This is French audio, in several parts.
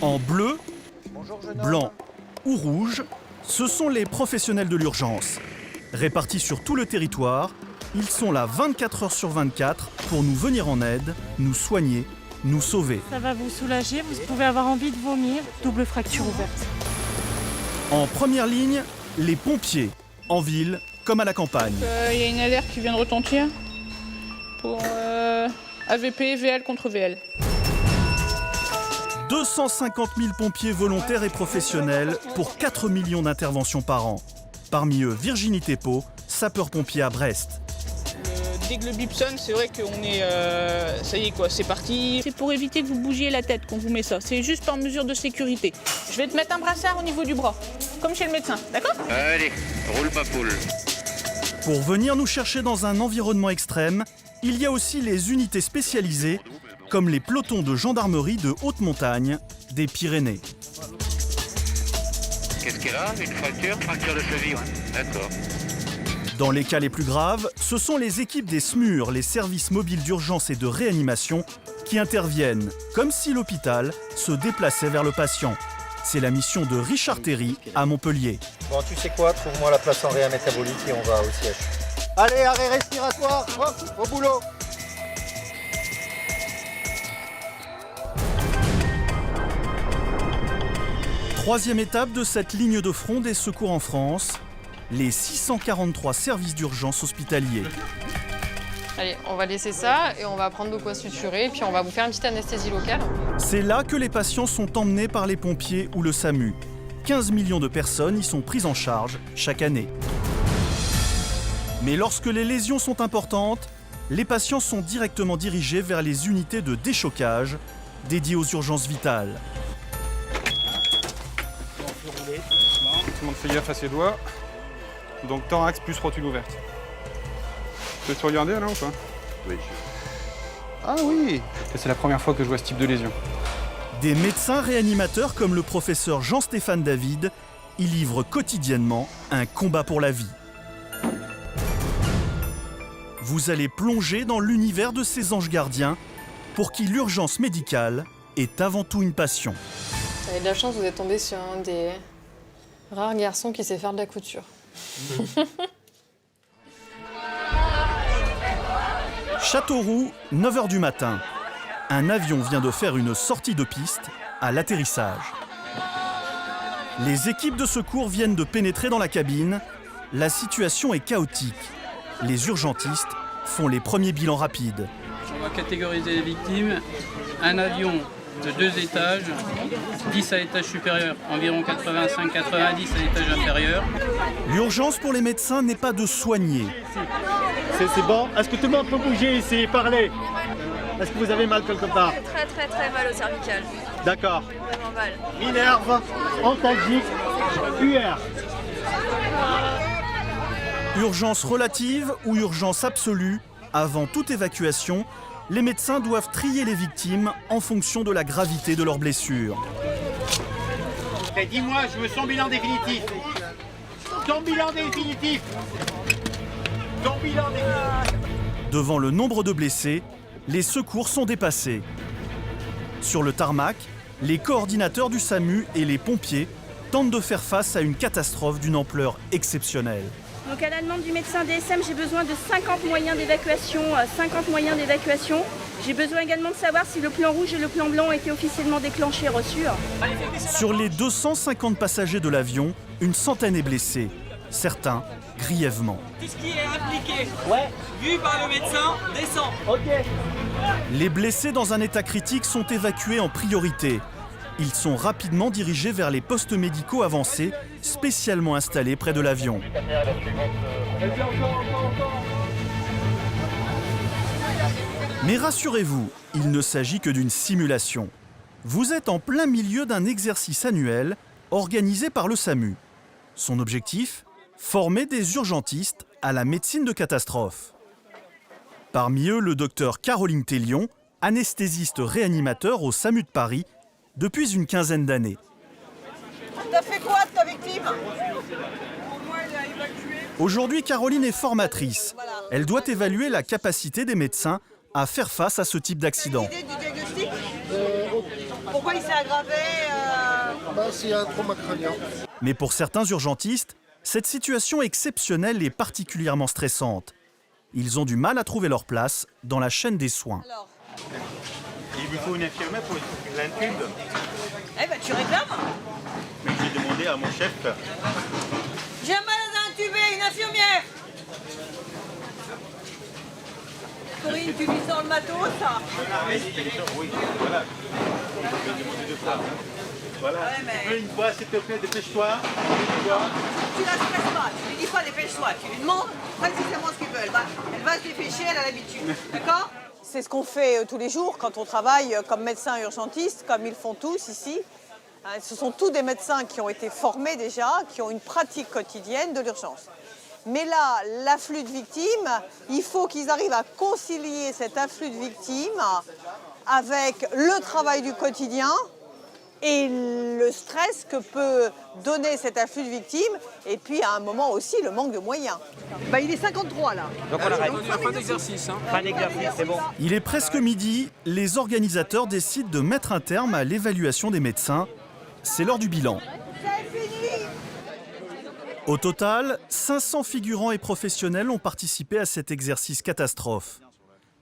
En bleu, blanc ou rouge, ce sont les professionnels de l'urgence. Répartis sur tout le territoire, ils sont là 24 heures sur 24 pour nous venir en aide, nous soigner, nous sauver. Ça va vous soulager, vous pouvez avoir envie de vomir. Double fracture ouverte. En première ligne, les pompiers, en ville comme à la campagne. Il y a une alerte qui vient de retentir pour AVP, VL contre VL. 250 000 pompiers volontaires et professionnels pour 4 millions d'interventions par an. Parmi eux, Virginie Thépeau, sapeur-pompier à Brest. Dès que le bip sonne, c'est vrai qu'on est... ça y est quoi, c'est parti. C'est pour éviter que vous bougiez la tête qu'on vous met ça. C'est juste par mesure de sécurité. Je vais te mettre un brassard au niveau du bras, comme chez le médecin, d'accord? Allez, roule pas poule. Pour venir nous chercher dans un environnement extrême, il y a aussi les unités spécialisées, comme les pelotons de gendarmerie de haute montagne des Pyrénées. Qu'est-ce qu'elle a? Une fracture? Fracture de cheville, ouais. D'accord. Dans les cas les plus graves, ce sont les équipes des SMUR, les services mobiles d'urgence et de réanimation, qui interviennent, comme si l'hôpital se déplaçait vers le patient. C'est la mission de Richard Terry à Montpellier. Bon, tu sais quoi? Trouve-moi la place en réa métabolique et on va au siège. Allez, arrêt respiratoire, hop, au boulot. Troisième étape de cette ligne de front des secours en France, les 643 services d'urgence hospitaliers. Allez, on va laisser ça et on va prendre de quoi suturer, puis on va vous faire une petite anesthésie locale. C'est là que les patients sont emmenés par les pompiers ou le SAMU. 15 millions de personnes y sont prises en charge chaque année. Mais lorsque les lésions sont importantes, les patients sont directement dirigés vers les unités de déchocage dédiées aux urgences vitales. Tout le monde fait gaffe à ses doigts. Donc thorax plus rotule ouverte. Tu veux te regarder là ou pas? Oui. Ah oui. C'est la première fois que je vois ce type de lésion. Des médecins réanimateurs comme le professeur Jean-Stéphane David y livrent quotidiennement un combat pour la vie. Vous allez plonger dans l'univers de ces anges gardiens pour qui l'urgence médicale est avant tout une passion. Vous avez de la chance, vous êtes tombé sur un des rares garçons qui sait faire de la couture. Châteauroux, 9h du matin. Un avion vient de faire une sortie de piste à l'atterrissage. Les équipes de secours viennent de pénétrer dans la cabine. La situation est chaotique. Les urgentistes font les premiers bilans rapides. On va catégoriser les victimes. Un avion de 2 étages, 10 à l'étage supérieur, environ 85-90 à l'étage inférieur. L'urgence pour les médecins n'est pas de soigner. C'est bon. Est-ce que tout le monde peut bouger ici et parler? Est-ce que vous avez mal quelque part? Très mal au cervical. D'accord. Vraiment mal. Minerve, antalgique, UR. Urgence relative ou urgence absolue, avant toute évacuation, les médecins doivent trier les victimes en fonction de la gravité de leurs blessures. Et dis-moi, je veux son bilan définitif. Ton bilan définitif. Ton bilan définitif. Devant le nombre de blessés, les secours sont dépassés. Sur le tarmac, les coordinateurs du SAMU et les pompiers tentent de faire face à une catastrophe d'une ampleur exceptionnelle. Donc à la demande du médecin DSM, j'ai besoin de 50 moyens d'évacuation. J'ai besoin également de savoir si le plan rouge et le plan blanc ont été officiellement déclenchés et reçus. Sur les 250 passagers de l'avion, une centaine est blessée, certains grièvement. Tout ce qui est impliqué, vu par le médecin, descend. Ok. Les blessés dans un état critique sont évacués en priorité. Ils sont rapidement dirigés vers les postes médicaux avancés, spécialement installés près de l'avion. Mais rassurez-vous, il ne s'agit que d'une simulation. Vous êtes en plein milieu d'un exercice annuel organisé par le SAMU. Son objectif ? Former des urgentistes à la médecine de catastrophe. Parmi eux, le docteur Caroline Tellion, anesthésiste réanimateur au SAMU de Paris depuis une quinzaine d'années. T'as fait quoi de ta victime? Aujourd'hui, Caroline est formatrice. Elle doit évaluer la capacité des médecins à faire face à ce type d'accident. Pourquoi il s'est aggravé C'est un trauma crânien. Mais pour certains urgentistes, cette situation exceptionnelle est particulièrement stressante. Ils ont du mal à trouver leur place dans la chaîne des soins. Il vous faut une infirmière pour l'intube. Eh ben tu réclames. Mais j'ai demandé à mon chef. J'ai un malade à intuber, une infirmière. Corinne, tu lui sors le matos, ça. Oui, voilà. Voilà. Ouais, mais... Une fois, s'il te plaît, dépêche-toi. Tu la stresses pas, tu lui dis pas dépêche-toi, tu lui demandes précisément ce qu'ils veulent. Elle va se dépêcher, elle a l'habitude. D'accord? C'est ce qu'on fait tous les jours quand on travaille comme médecin urgentiste, comme ils font tous ici. Ce sont tous des médecins qui ont été formés déjà, qui ont une pratique quotidienne de l'urgence. Mais là, l'afflux de victimes, il faut qu'ils arrivent à concilier cet afflux de victimes avec le travail du quotidien et le stress que peut donner cet afflux de victimes, et puis à un moment aussi le manque de moyens. Il est 53 là. Donc on arrête. Fin d'exercice. Fin d'exercice, c'est bon. Il est presque midi, les organisateurs décident de mettre un terme à l'évaluation des médecins. C'est l'heure du bilan. Au total, 500 figurants et professionnels ont participé à cet exercice catastrophe.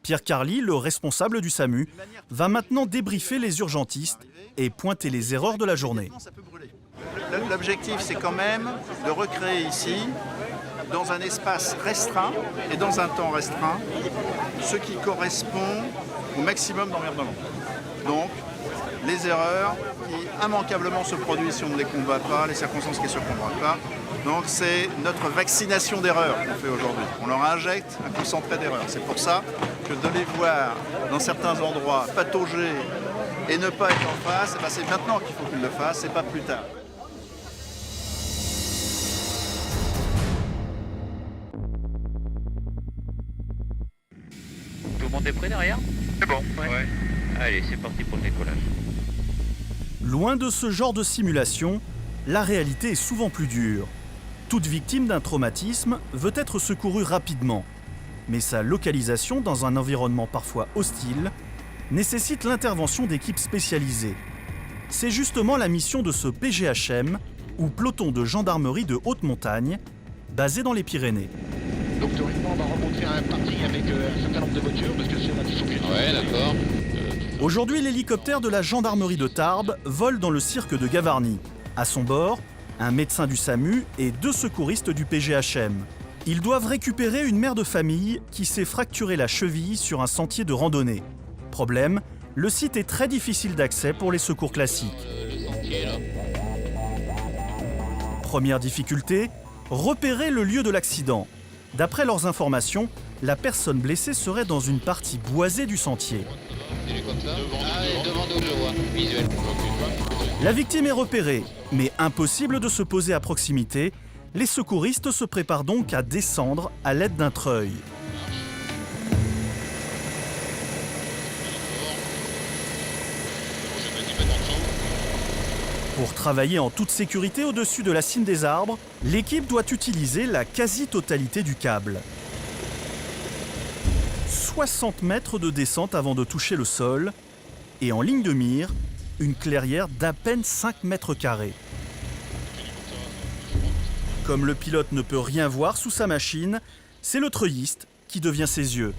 Pierre Carly, le responsable du SAMU, va maintenant débriefer les urgentistes et pointer les erreurs de la journée. L'objectif, c'est quand même de recréer ici, dans un espace restreint et dans un temps restreint, ce qui correspond au maximum d'environnement. Donc, les erreurs qui immanquablement se produisent si on ne les combat pas, les circonstances qui se combattent pas. Donc c'est notre vaccination d'erreurs qu'on fait aujourd'hui. On leur injecte un concentré d'erreurs. C'est pour ça que de les voir dans certains endroits patauger et ne pas être en face, c'est maintenant qu'il faut qu'ils le fassent, c'est pas plus tard. Tout le monde est prêt derrière? C'est bon, ouais. Allez, c'est parti pour le décollage. Loin de ce genre de simulation, la réalité est souvent plus dure. Toute victime d'un traumatisme veut être secourue rapidement, mais sa localisation dans un environnement parfois hostile nécessite l'intervention d'équipes spécialisées. C'est justement la mission de ce PGHM, ou peloton de gendarmerie de haute montagne, basé dans les Pyrénées. Donc théoriquement, on va remonter à un parking avec un certain nombre de voitures, parce que c'est la discipline. Ouais, d'accord. Aujourd'hui, l'hélicoptère de la gendarmerie de Tarbes vole dans le cirque de Gavarnie. À son bord, un médecin du SAMU et 2 secouristes du PGHM. Ils doivent récupérer une mère de famille qui s'est fracturé la cheville sur un sentier de randonnée. Problème, le site est très difficile d'accès pour les secours classiques. Première difficulté, repérer le lieu de l'accident. D'après leurs informations, la personne blessée serait dans une partie boisée du sentier. La victime est repérée, mais impossible de se poser à proximité. Les secouristes se préparent donc à descendre à l'aide d'un treuil. Pour travailler en toute sécurité au-dessus de la cime des arbres, l'équipe doit utiliser la quasi-totalité du câble. 60 mètres de descente avant de toucher le sol, et en ligne de mire, une clairière d'à peine 5 mètres carrés. Comme le pilote ne peut rien voir sous sa machine, c'est le treuilliste qui devient ses yeux.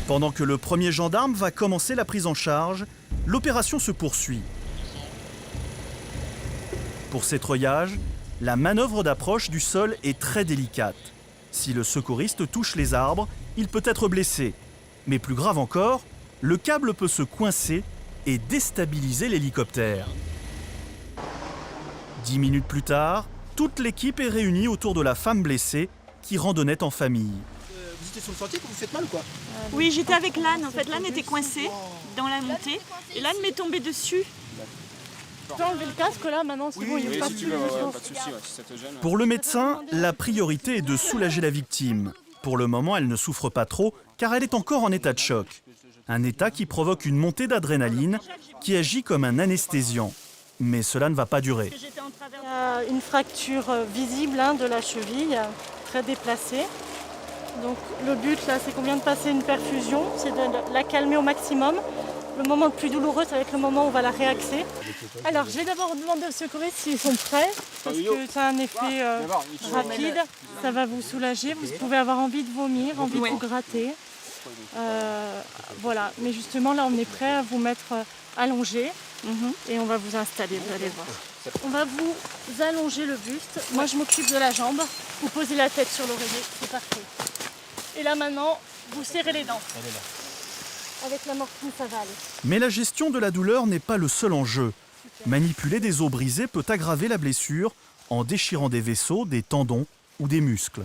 Pendant que le premier gendarme va commencer la prise en charge, l'opération se poursuit. Pour ces treuillages, la manœuvre d'approche du sol est très délicate. Si le secouriste touche les arbres, il peut être blessé. Mais plus grave encore, le câble peut se coincer et déstabiliser l'hélicoptère. 10 minutes plus tard, toute l'équipe est réunie autour de la femme blessée qui randonnait en famille. Vous étiez sur le sentier quand vous faites mal ou quoi? Oui, j'étais avec l'âne. En fait, l'âne était coincé dans la montée et l'âne m'est tombé dessus. Tu peux enlever le casque là maintenant, c'est bon, il n'y a pas de Pour le médecin, la priorité est de soulager la victime. Pour le moment, elle ne souffre pas trop car elle est encore en état de choc. Un état qui provoque une montée d'adrénaline qui agit comme un anesthésiant. mais cela ne va pas durer. Il y a une fracture visible de la cheville, très déplacée. Donc le but là, c'est qu'on vient de passer une perfusion, c'est de la calmer au maximum. Le moment le plus douloureux, ça va être le moment où on va la réaxer. Alors je vais d'abord demander aux secouristes s'ils sont prêts, parce que ça a un effet rapide, ça va vous soulager. Vous pouvez avoir envie de vomir, envie de vous gratter. Voilà, mais justement là on est prêt à vous mettre allongé et on va vous installer, vous allez voir. On va vous allonger le buste, moi je m'occupe de la jambe, vous posez la tête sur l'oreiller, c'est parfait. Et là maintenant, vous serrez les dents. Avec la morphine ça va aller. Mais la gestion de la douleur n'est pas le seul enjeu. Manipuler des os brisés peut aggraver la blessure en déchirant des vaisseaux, des tendons ou des muscles.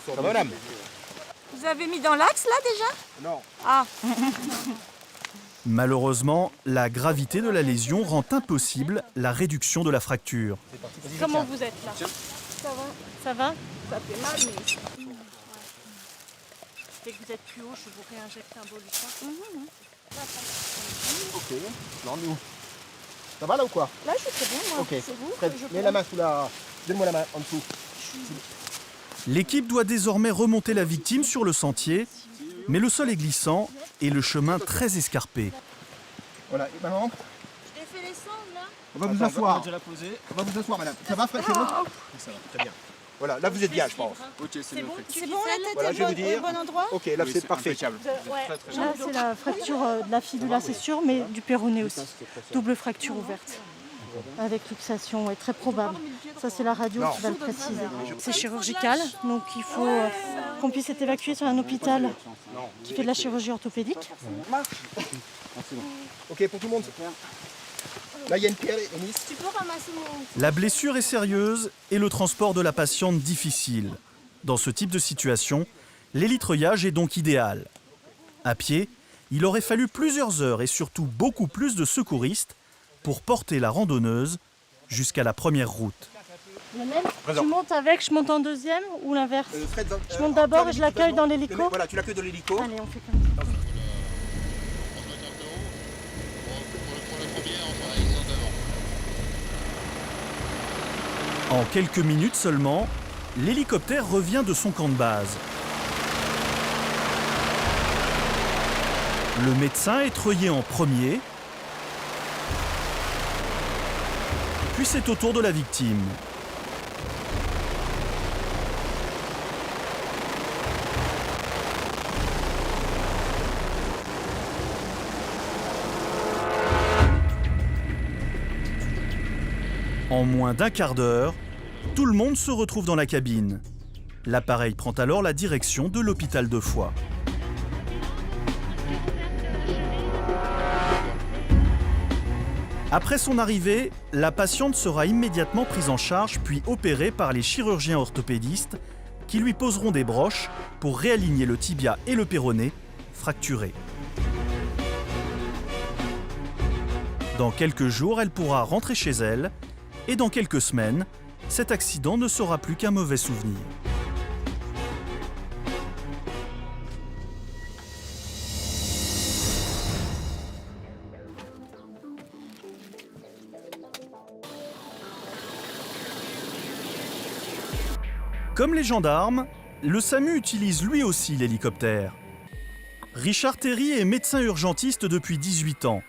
Ça va, madame? Vous avez mis dans l'axe là déjà? Non. Ah. Malheureusement, la gravité de la lésion rend impossible la réduction de la fracture. Comment vous êtes là? Ça va? Ça va? Ça fait mal mais... Dès que vous êtes plus haut, je vous réinjecte un bolutin. Ok, non, nous. Ça va là ou quoi? Là je suis très bien moi. Ok, C'est vous? Fred, mets la main sous la... Donne-moi la main en dessous. L'équipe doit désormais remonter la victime sur le sentier, mais le sol est glissant et le chemin très escarpé. Voilà, et maintenant, Je t'ai fait les sangles là. on va vous asseoir. On va vous asseoir, madame. Ça va, Fred? C'est bon? Ça va, très bien. Voilà, là vous êtes bien, je pense. C'est bon, la tête Voilà, je vais vous dire. au bon endroit? Ok, là c'est parfait. Là, c'est la fracture de la fibula, c'est sûr, mais du péroné aussi. Double fracture ouverte. Avec luxation, est très probable. Ça, c'est la radio qui va le préciser. C'est chirurgical, donc il faut qu'on puisse être évacué sur un hôpital qui fait de la chirurgie orthopédique. Ok, pour tout le monde. Là, il y a une pierre, Enis. Tu peux ramasser mon... La blessure est sérieuse et le transport de la patiente difficile. Dans ce type de situation, l'élitreuillage est donc idéal. À pied, il aurait fallu plusieurs heures et surtout beaucoup plus de secouristes pour porter la randonneuse jusqu'à la première route. Lionel, tu montes avec, je monte en deuxième ou l'inverse? Je monte d'abord et je l'accueille dans l'hélico. Voilà, tu l'accueilles dans l'hélico. Allez, on fait comme ça. En quelques minutes seulement, l'hélicoptère revient de son camp de base. Le médecin est treuillé en premier, puis c'est au tour de la victime. En moins d'un quart d'heure, tout le monde se retrouve dans la cabine. L'appareil prend alors la direction de l'hôpital de Foix. Après son arrivée, la patiente sera immédiatement prise en charge puis opérée par les chirurgiens orthopédistes qui lui poseront des broches pour réaligner le tibia et le péroné fracturés. Dans quelques jours, elle pourra rentrer chez elle et dans quelques semaines, cet accident ne sera plus qu'un mauvais souvenir. Comme les gendarmes, le SAMU utilise lui aussi l'hélicoptère. Richard Terry est médecin urgentiste depuis 18 ans.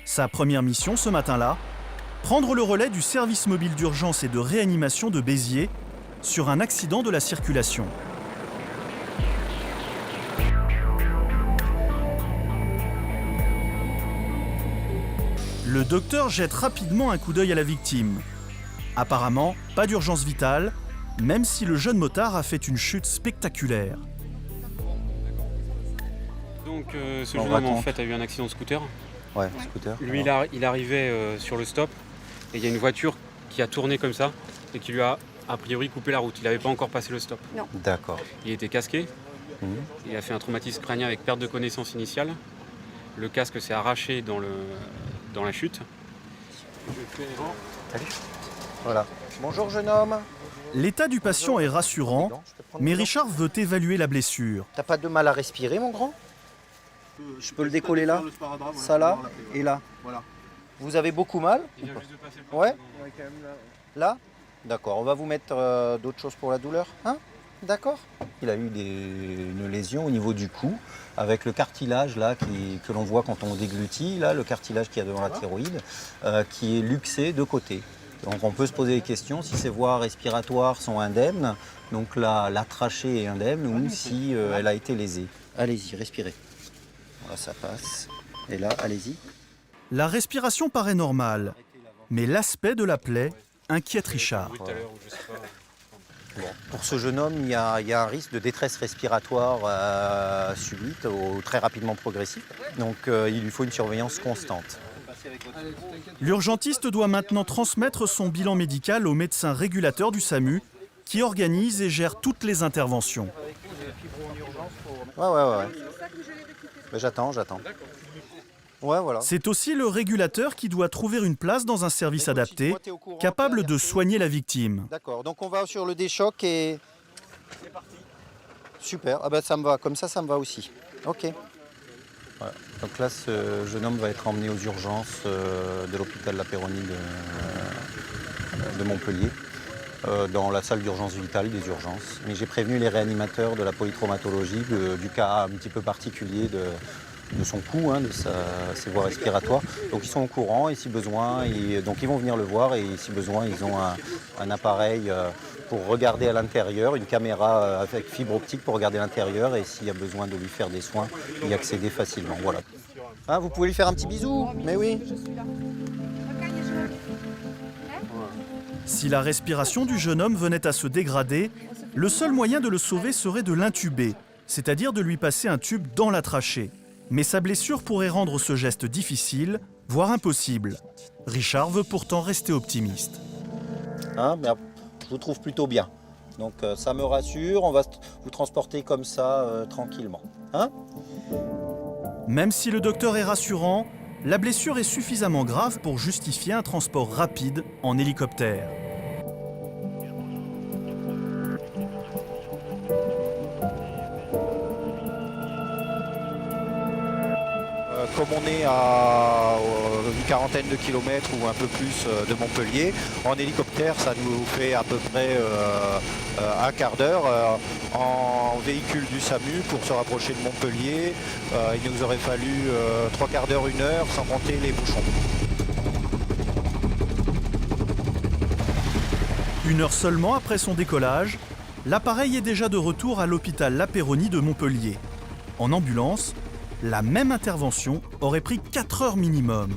Sa première mission ce matin-là, prendre le relais du service mobile d'urgence et de réanimation de Béziers sur un accident de la circulation. Le docteur jette rapidement un coup d'œil à la victime. Apparemment, pas d'urgence vitale, même si le jeune motard a fait une chute spectaculaire. Donc ce jeune homme en fait a eu un accident de scooter. Ouais, scooter. Lui il arrivait sur le stop et il y a une voiture qui a tourné comme ça et qui lui a priori coupé la route. Il n'avait pas encore passé le stop. Non. D'accord. Il était casqué. Il a fait un traumatisme crânien avec perte de connaissance initiale. Le casque s'est arraché dans la chute. Voilà. Bonjour jeune homme. L'état du patient est rassurant, mais Richard veut évaluer la blessure. T'as pas de mal à respirer mon grand? Je peux le décoller là? Ça là et là? Voilà. Vous avez beaucoup mal? Ouais? Là? D'accord, on va vous mettre d'autres choses pour la douleur. Hein? D'accord. Il a eu une lésion au niveau du cou, avec le cartilage là, que l'on voit quand on déglutit, là, le cartilage qu'il y a devant la thyroïde, qui est luxé de côté. Donc on peut se poser des questions si ces voies respiratoires sont indemnes, donc la trachée est indemne, ou si elle a été lésée. Allez-y, respirez. Voilà, ça passe. Et là, allez-y. La respiration paraît normale, mais l'aspect de la plaie inquiète Richard. Bon, pour ce jeune homme, il y a un risque de détresse respiratoire subite ou très rapidement progressif. Donc il lui faut une surveillance constante. L'urgentiste doit maintenant transmettre son bilan médical au médecin régulateur du SAMU qui organise et gère toutes les interventions. Ouais. Mais j'attends. Ouais, voilà. C'est aussi le régulateur qui doit trouver une place dans un service adapté, capable de soigner la victime. D'accord, donc on va sur le déchoc et... C'est parti. Super, ah ben ça me va, comme ça me va aussi. Ok. Voilà. Donc là, ce jeune homme va être emmené aux urgences de l'hôpital La Péronie de Montpellier, dans la salle d'urgence vitale des urgences. Mais j'ai prévenu les réanimateurs de la polytraumatologie du cas un petit peu particulier de son cou, de ses voies respiratoires. Donc ils sont au courant et si besoin, donc ils vont venir le voir et si besoin, ils ont un appareil pour regarder à l'intérieur, une caméra avec fibre optique pour regarder à l'intérieur et s'il y a besoin de lui faire des soins, y accéder facilement. Voilà. Ah, vous pouvez lui faire un petit bisou? Mais oui. Si la respiration du jeune homme venait à se dégrader, le seul moyen de le sauver serait de l'intuber, c'est-à-dire de lui passer un tube dans la trachée. Mais sa blessure pourrait rendre ce geste difficile, voire impossible. Richard veut pourtant rester optimiste. Mais je vous trouve plutôt bien. Donc ça me rassure, on va vous transporter comme ça tranquillement. Même si le docteur est rassurant, la blessure est suffisamment grave pour justifier un transport rapide en hélicoptère. Comme on est à une quarantaine de kilomètres ou un peu plus de Montpellier, en hélicoptère ça nous fait à peu près un quart d'heure. En véhicule du SAMU pour se rapprocher de Montpellier, il nous aurait fallu 3 quarts d'heure, 1 heure sans compter les bouchons. 1 heure seulement après son décollage, l'appareil est déjà de retour à l'hôpital La Péronie de Montpellier. En ambulance, la même intervention aurait pris 4 heures minimum.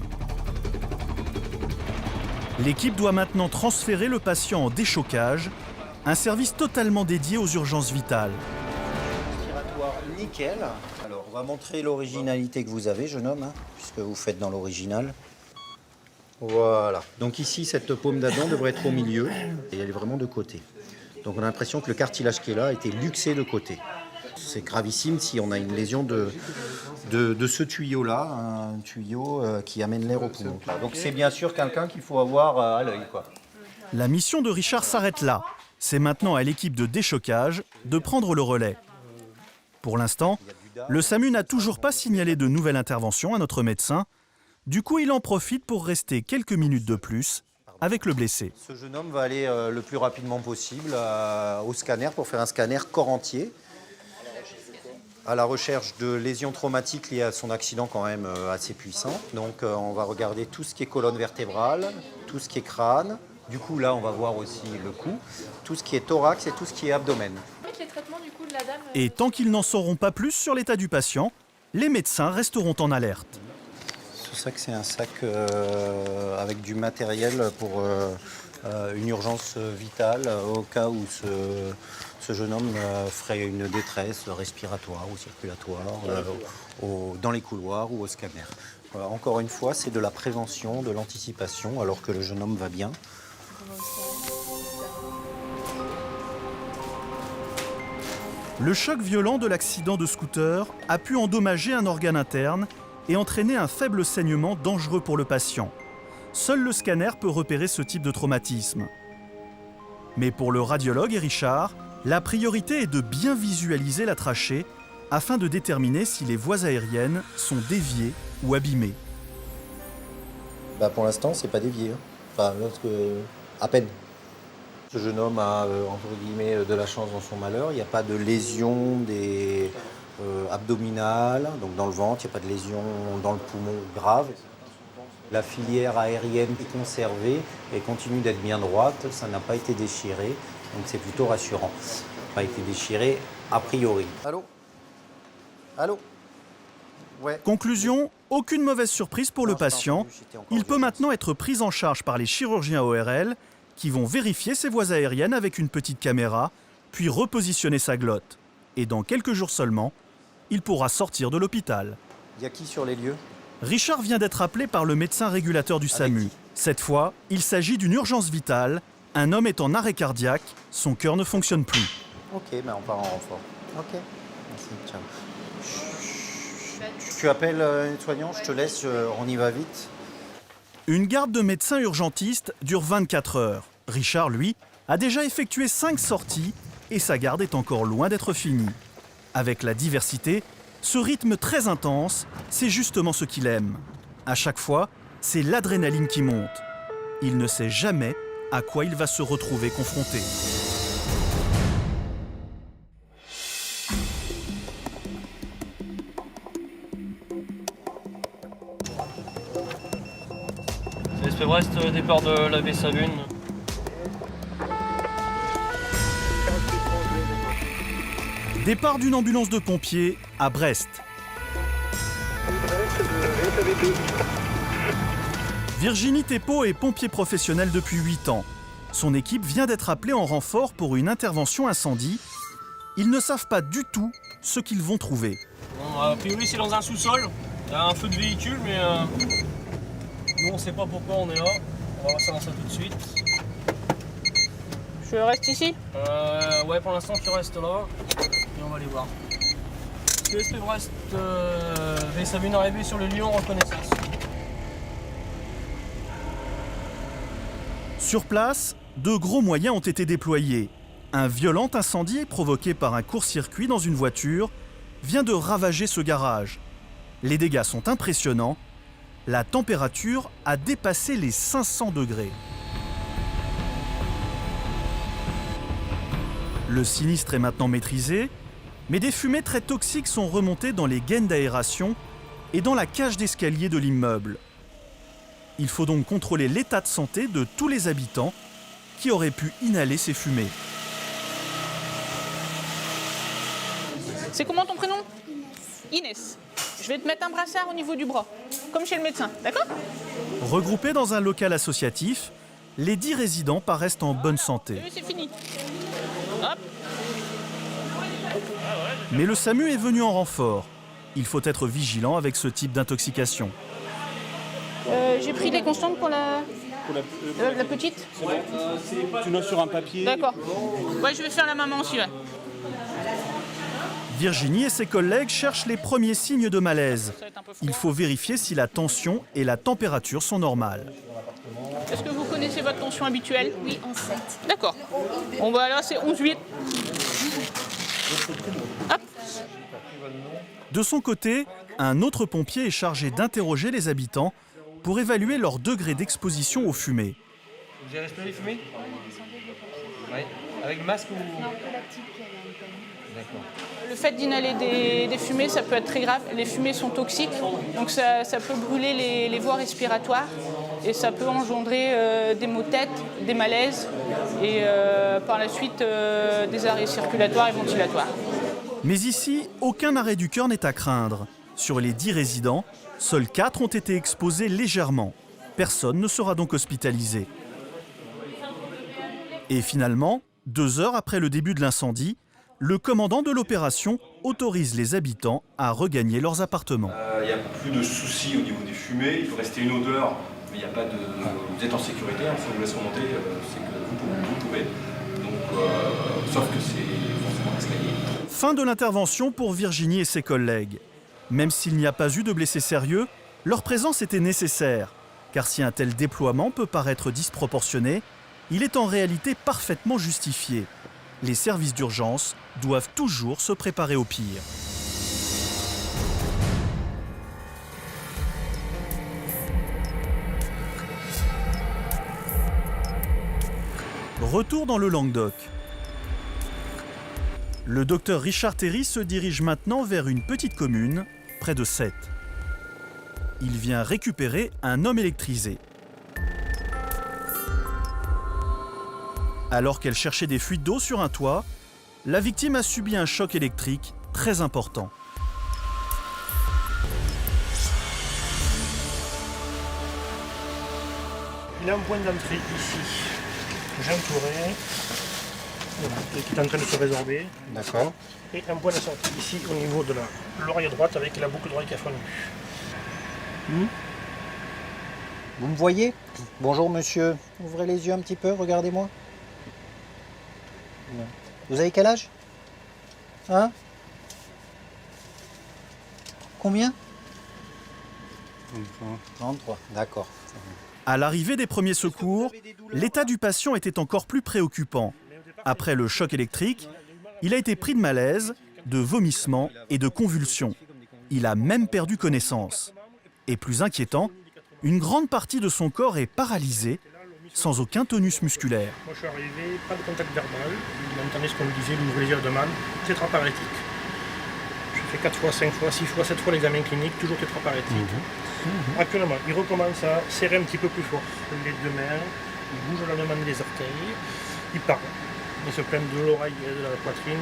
L'équipe doit maintenant transférer le patient en déchocage, un service totalement dédié aux urgences vitales. Respiratoire nickel. Alors, on va montrer l'originalité que vous avez, jeune homme, puisque vous faites dans l'original. Voilà. Donc ici, cette paume d'Adam devrait être au milieu, et elle est vraiment de côté. Donc on a l'impression que le cartilage qui est là a été luxé de côté. C'est gravissime si on a une lésion de ce tuyau-là, un tuyau qui amène l'air au poumon. Donc c'est bien sûr quelqu'un qu'il faut avoir à l'œil, quoi. La mission de Richard s'arrête là. C'est maintenant à l'équipe de déchocage de prendre le relais. Pour l'instant, le SAMU n'a toujours pas signalé de nouvelle intervention à notre médecin. Du coup, il en profite pour rester quelques minutes de plus avec le blessé. Ce jeune homme va aller le plus rapidement possible au scanner pour faire un scanner corps entier, à la recherche de lésions traumatiques liées à son accident quand même assez puissant. Donc on va regarder tout ce qui est colonne vertébrale, tout ce qui est crâne. Du coup là on va voir aussi le cou, tout ce qui est thorax et tout ce qui est abdomen. Les traitements du coup de la dame. Et tant qu'ils n'en sauront pas plus sur l'état du patient, les médecins resteront en alerte. Ce sac c'est un sac avec du matériel pour une urgence vitale au cas où ce jeune homme ferait une détresse respiratoire ou circulatoire dans les couloirs ou au scanner. Voilà, encore une fois, c'est de la prévention, de l'anticipation, alors que le jeune homme va bien. Le choc violent de l'accident de scooter a pu endommager un organe interne et entraîner un faible saignement dangereux pour le patient. Seul le scanner peut repérer ce type de traumatisme. Mais pour le radiologue et Richard, la priorité est de bien visualiser la trachée afin de déterminer si les voies aériennes sont déviées ou abîmées. Bah pour l'instant, c'est pas dévié. Enfin, à peine. Ce jeune homme a, entre guillemets, de la chance dans son malheur. Il n'y a pas de lésion abdominale, donc dans le ventre, il n'y a pas de lésion dans le poumon grave. La filière aérienne est conservée et continue d'être bien droite. Ça n'a pas été déchiré, donc c'est plutôt rassurant. Ça n'a pas été déchiré a priori. Allô ? Allô ? Ouais. Conclusion, aucune mauvaise surprise pour le patient. Il peut maintenant être pris en charge par les chirurgiens ORL qui vont vérifier ses voies aériennes avec une petite caméra, puis repositionner sa glotte. Et dans quelques jours seulement, il pourra sortir de l'hôpital. Il y a qui sur les lieux ? Richard vient d'être appelé par le médecin régulateur du SAMU. Cette fois, il s'agit d'une urgence vitale. Un homme est en arrêt cardiaque, son cœur ne fonctionne plus. Ok, mais on part en renfort. Ok, merci, ciao. Tu appelles une soignante, je te laisse, on y va vite. Une garde de médecin urgentiste dure 24 heures. Richard, lui, a déjà effectué 5 sorties et sa garde est encore loin d'être finie. Avec la diversité, ce rythme très intense, c'est justement ce qu'il aime. À chaque fois, c'est l'adrénaline qui monte. Il ne sait jamais à quoi il va se retrouver confronté. SP Brest, départ de la baie Sabune. Départ d'une ambulance de pompiers à Brest. Virginie Thépeau est pompier professionnel depuis 8 ans. Son équipe vient d'être appelée en renfort pour une intervention incendie. Ils ne savent pas du tout ce qu'ils vont trouver. Bon, a priori, c'est dans un sous-sol. Il y a un feu de véhicule, mais nous, on ne sait pas pourquoi on est là. On va savoir ça tout de suite. Je reste ici ? Ouais, pour l'instant, tu restes là. Et on va aller voir. SP Brest, baie Sabune arrivé sur le lieu en reconnaissance. Sur place, de gros moyens ont été déployés. Un violent incendie provoqué par un court-circuit dans une voiture vient de ravager ce garage. Les dégâts sont impressionnants. La température a dépassé les 500 degrés. Le sinistre est maintenant maîtrisé, mais des fumées très toxiques sont remontées dans les gaines d'aération et dans la cage d'escalier de l'immeuble. Il faut donc contrôler l'état de santé de tous les habitants qui auraient pu inhaler ces fumées. C'est comment ton prénom ? Inès. Je vais te mettre un brassard au niveau du bras, comme chez le médecin, d'accord ? Regroupés dans un local associatif, les 10 résidents paraissent en bonne santé. C'est fini. Hop. Mais le SAMU est venu en renfort. Il faut être vigilant avec ce type d'intoxication. J'ai pris les constantes pour la petite. Tu notes sur un papier. D'accord. Ouais, je vais faire la maman aussi, ouais. Virginie et ses collègues cherchent les premiers signes de malaise. Il faut vérifier si la tension et la température sont normales. Est-ce que vous connaissez votre tension habituelle ? Oui, 11,7. D'accord. Bon bah là c'est 11,8. Hop. De son côté, un autre pompier est chargé d'interroger les habitants pour évaluer leur degré d'exposition aux fumées. Vous avez respiré les fumées ? Oui. Avec le masque ou... D'accord. Le fait d'inhaler des fumées, ça peut être très grave. Les fumées sont toxiques, donc ça peut brûler les voies respiratoires et ça peut engendrer des maux de tête, des malaises et par la suite des arrêts circulatoires et ventilatoires. Mais ici, aucun arrêt du cœur n'est à craindre. Sur les 10 résidents, seuls 4 ont été exposés légèrement. Personne ne sera donc hospitalisé. Et finalement, 2 heures après le début de l'incendie, le commandant de l'opération autorise les habitants à regagner leurs appartements. Il n'y a plus de soucis au niveau des fumées, il faut rester une odeur, mais il n'y a pas de... Vous êtes en sécurité, si on vous laisse remonter, c'est que vous pouvez. Donc, sauf que c'est forcément l'escalier. Fin de l'intervention pour Virginie et ses collègues. Même s'il n'y a pas eu de blessés sérieux, leur présence était nécessaire, car si un tel déploiement peut paraître disproportionné, il est en réalité parfaitement justifié. Les services d'urgence doivent toujours se préparer au pire. Retour dans le Languedoc. Le docteur Richard Terry se dirige maintenant vers une petite commune, près de Sète. Il vient récupérer un homme électrisé. Alors qu'elle cherchait des fuites d'eau sur un toit, la victime a subi un choc électrique très important. Il a un point d'entrée ici, Jean Touré, qui est en train de se résorber. D'accord. Et un point de sortie ici au niveau de l'oreille droite avec la boucle d'oreille qui a fondu. Vous me voyez? Bonjour monsieur. Ouvrez les yeux un petit peu, regardez-moi. Vous avez quel âge? Hein? Combien? 33. D'accord. À l'arrivée des premiers secours, l'état du patient était encore plus préoccupant. Après le choc électrique, il a été pris de malaise, de vomissements et de convulsions. Il a même perdu connaissance. Et plus inquiétant, une grande partie de son corps est paralysée, sans aucun tonus musculaire. Moi je suis arrivé, pas de contact verbal, il entendait ce qu'on me disait, il ouvrait les yeux de demande, tétraparétique. Je fais 4 fois, 5 fois, 6 fois, 7 fois l'examen clinique, toujours tétraparétique. Actuellement, il recommence à serrer un petit peu plus fort les deux mains, il bouge la demande des orteils, il parle. Il se plaint de l'oreille et de la poitrine.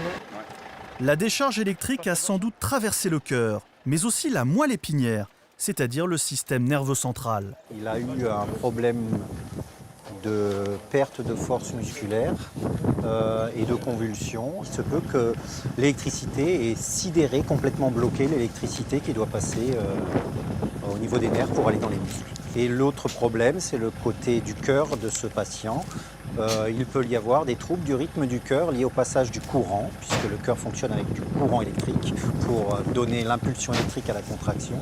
La décharge électrique a sans doute traversé le cœur, mais aussi la moelle épinière, c'est-à-dire le système nerveux central. Il a eu un problème de perte de force musculaire et de convulsions. Il se peut que l'électricité ait sidéré, complètement bloqué l'électricité qui doit passer au niveau des nerfs pour aller dans les muscles. Et l'autre problème, c'est le côté du cœur de ce patient. Il peut y avoir des troubles du rythme du cœur liés au passage du courant, puisque le cœur fonctionne avec du courant électrique pour donner l'impulsion électrique à la contraction.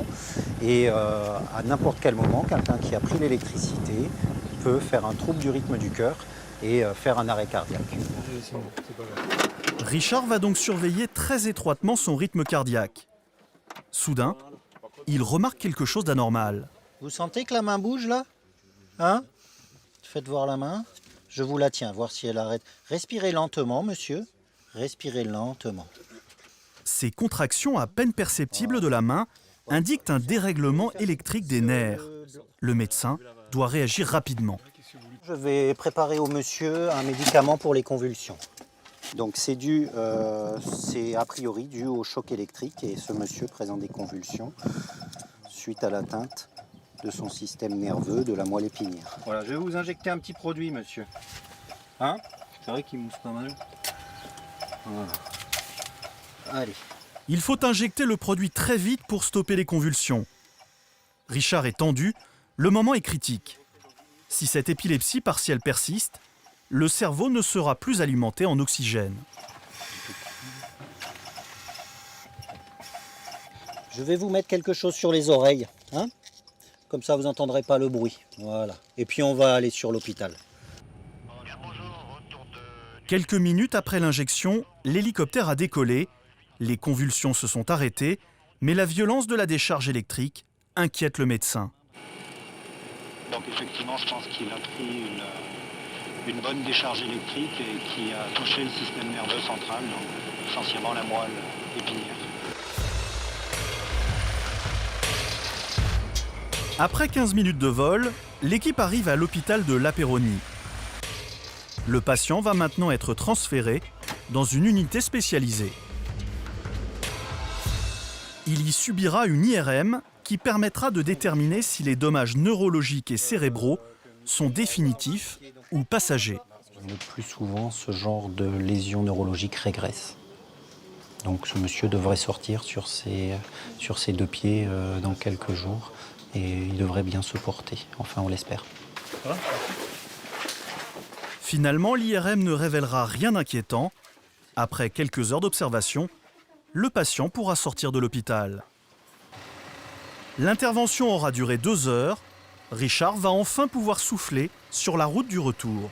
Et à n'importe quel moment, quelqu'un qui a pris l'électricité peut faire un trouble du rythme du cœur et faire un arrêt cardiaque. Richard va donc surveiller très étroitement son rythme cardiaque. Soudain, il remarque quelque chose d'anormal. Vous sentez que la main bouge là? Hein? Faites voir la main. Je vous la tiens, voir si elle arrête. Respirez lentement, monsieur. Respirez lentement. Ces contractions à peine perceptibles de la main indiquent un dérèglement électrique des nerfs. Le médecin doit réagir rapidement. Je vais préparer au monsieur un médicament pour les convulsions. Donc c'est a priori dû au choc électrique et ce monsieur présente des convulsions suite à l'atteinte de son système nerveux, de la moelle épinière. Voilà, je vais vous injecter un petit produit, monsieur. Hein? C'est vrai qu'il mousse pas mal. Voilà. Allez. Il faut injecter le produit très vite pour stopper les convulsions. Richard est tendu, le moment est critique. Si cette épilepsie partielle persiste, le cerveau ne sera plus alimenté en oxygène. Je vais vous mettre quelque chose sur les oreilles, hein? Comme ça, vous n'entendrez pas le bruit. Voilà. Et puis, on va aller sur l'hôpital. Quelques minutes après l'injection, l'hélicoptère a décollé. Les convulsions se sont arrêtées, mais la violence de la décharge électrique inquiète le médecin. Donc, effectivement, je pense qu'il a pris une bonne décharge électrique et qui a touché le système nerveux central, donc essentiellement la moelle épinière. Après 15 minutes de vol, l'équipe arrive à l'hôpital de La Péronie. Le patient va maintenant être transféré dans une unité spécialisée. Il y subira une IRM qui permettra de déterminer si les dommages neurologiques et cérébraux sont définitifs ou passagers. Le plus souvent, ce genre de lésions neurologiques régressent. Donc ce monsieur devrait sortir sur ses 2 pieds dans quelques jours. Et il devrait bien se porter, enfin on l'espère. Finalement, l'IRM ne révélera rien d'inquiétant. Après quelques heures d'observation, le patient pourra sortir de l'hôpital. L'intervention aura duré 2 heures. Richard va enfin pouvoir souffler sur la route du retour.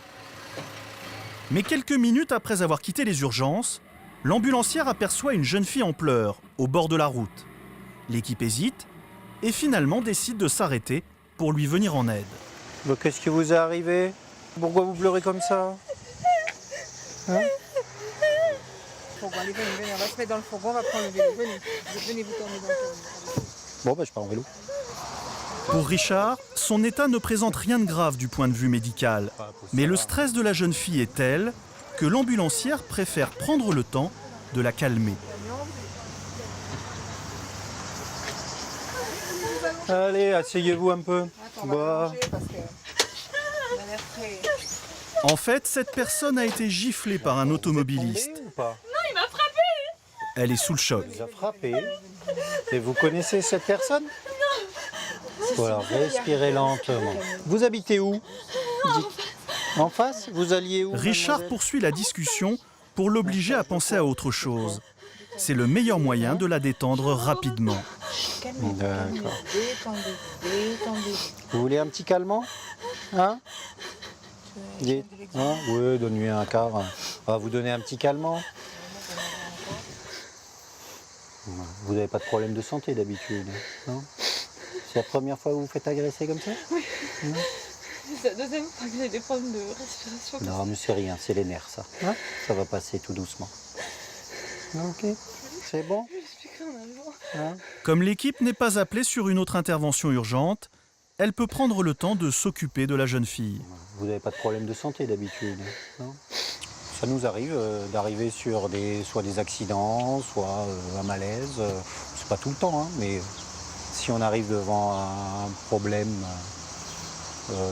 Mais quelques minutes après avoir quitté les urgences, l'ambulancière aperçoit une jeune fille en pleurs au bord de la route. L'équipe hésite et finalement décide de s'arrêter pour lui venir en aide. Qu'est-ce qui vous est arrivé? Pourquoi vous pleurez comme ça? Hein? Fourgon, allez, venez, on va se mettre dans le fourgon, on va prendre le vélo. Venez vous tourner dans le vélo. Bon, bah, je pars en vélo. Pour Richard, son état ne présente rien de grave du point de vue médical. Mais le stress de la jeune fille est tel que l'ambulancière préfère prendre le temps de la calmer. Allez, asseyez-vous un peu. Bah. En fait, cette personne a été giflée par un automobiliste. Ou pas? Non, il m'a frappé. Elle est sous le choc. Il vous a frappé. Et vous connaissez cette personne? Voilà, respirez lentement. Vous habitez où? En face? Vous alliez où? Richard poursuit la discussion pour l'obliger à penser à autre chose. C'est le meilleur moyen de la détendre rapidement. D'accord. Détendez. Vous voulez un petit calmant? Hein? Hein? Oui, donne-lui un quart. On va vous donner un petit calmant. Vous n'avez pas de problème de santé d'habitude, non? C'est la première fois que vous vous faites agresser comme ça? Oui. Non? C'est la deuxième fois que j'ai des problèmes de respiration. Non, mais c'est rien, c'est les nerfs, ça. Hein? Ça va passer tout doucement. Ok, c'est bon? Hein? Comme l'équipe n'est pas appelée sur une autre intervention urgente, elle peut prendre le temps de s'occuper de la jeune fille. Vous n'avez pas de problème de santé d'habitude, non? Ça nous arrive d'arriver sur soit des accidents, soit un malaise. C'est pas tout le temps, hein, mais si on arrive devant un problème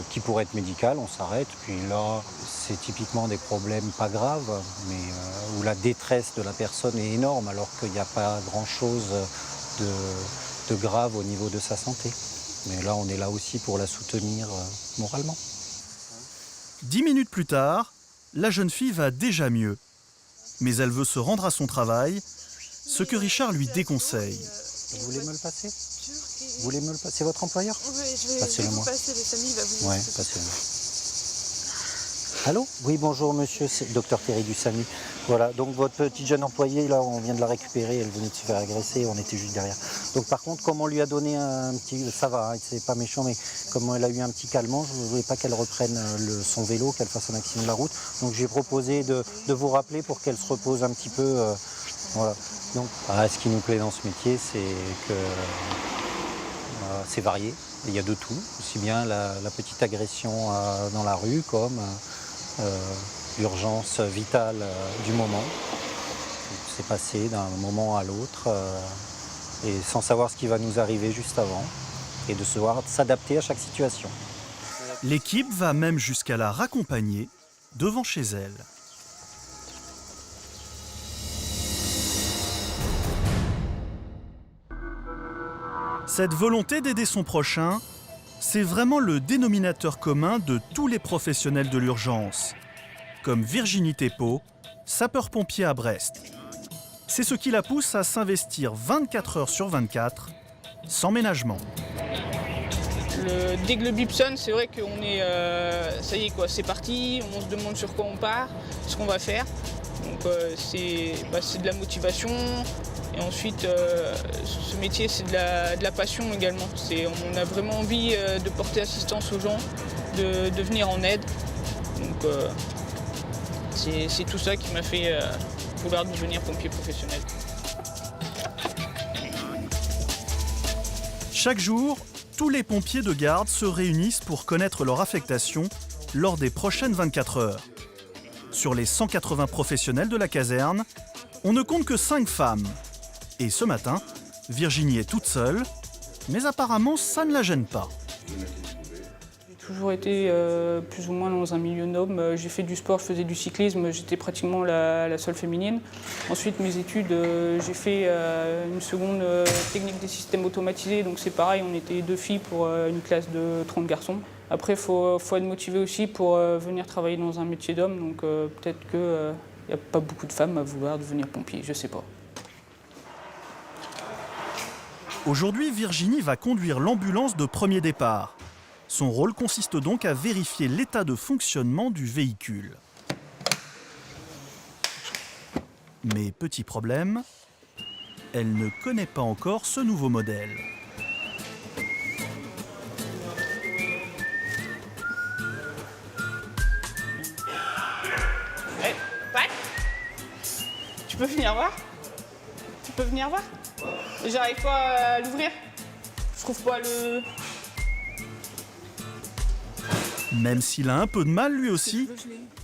qui pourrait être médical, on s'arrête. Puis là, c'est typiquement des problèmes pas graves, mais où la détresse de la personne est énorme, alors qu'il n'y a pas grand-chose de grave au niveau de sa santé. Mais là, on est là aussi pour la soutenir moralement. 10 minutes plus tard, la jeune fille va déjà mieux. Mais elle veut se rendre à son travail, ce que Richard lui déconseille. Vous voulez me le passer? Vous voulez me le passer? C'est votre employeur? Oui, je vais Passez-le-moi. vous passer, le SAMU va vous... Ouais, passez-le. Allô? Oui, bonjour monsieur, c'est le docteur Thierry du SAMU. Voilà, donc votre petite jeune employée, là, on vient de la récupérer, elle venait de se faire agresser, on était juste derrière. Donc par contre, comme on lui a donné un petit... Ça va, hein, c'est pas méchant, mais comme elle a eu un petit calmant, je ne voulais pas qu'elle reprenne son vélo, qu'elle fasse un accident de la route. Donc j'ai proposé de vous rappeler pour qu'elle se repose un petit peu. Voilà. Donc, ce qui nous plaît dans ce métier, c'est que c'est varié. Il y a de tout, aussi bien la petite agression dans la rue comme l'urgence vitale du moment. C'est passé d'un moment à l'autre et sans savoir ce qui va nous arriver juste avant et de savoir s'adapter à chaque situation. L'équipe va même jusqu'à la raccompagner devant chez elle. Cette volonté d'aider son prochain, c'est vraiment le dénominateur commun de tous les professionnels de l'urgence, comme Virginie Thépeau, sapeur-pompier à Brest. C'est ce qui la pousse à s'investir 24 heures sur 24, sans ménagement. Dès que le bip sonne, c'est vrai qu'on est... ça y est quoi, c'est parti, on se demande sur quoi on part, ce qu'on va faire. Donc c'est de la motivation. Et ensuite, ce métier, c'est de la passion également. On a vraiment envie de porter assistance aux gens, de venir en aide. Donc c'est tout ça qui m'a fait vouloir devenir pompier professionnel. Chaque jour, tous les pompiers de garde se réunissent pour connaître leur affectation lors des prochaines 24 heures. Sur les 180 professionnels de la caserne, on ne compte que 5 femmes. Et ce matin, Virginie est toute seule, mais apparemment ça ne la gêne pas. J'ai toujours été plus ou moins dans un milieu d'hommes. J'ai fait du sport, je faisais du cyclisme, j'étais pratiquement la seule féminine. Ensuite, mes études, j'ai fait une seconde technique des systèmes automatisés, donc c'est pareil, on était 2 filles pour une classe de 30 garçons. Après, il faut être motivé aussi pour venir travailler dans un métier d'homme, donc peut-être qu'il n'y a pas beaucoup de femmes à vouloir devenir pompier, je ne sais pas. Aujourd'hui, Virginie va conduire l'ambulance de premier départ. Son rôle consiste donc à vérifier l'état de fonctionnement du véhicule. Mais petit problème, elle ne connaît pas encore ce nouveau modèle. Hey, back. peux venir voir? Tu peux venir voir? J'arrive pas à l'ouvrir. Je trouve pas le... Même s'il a un peu de mal lui aussi,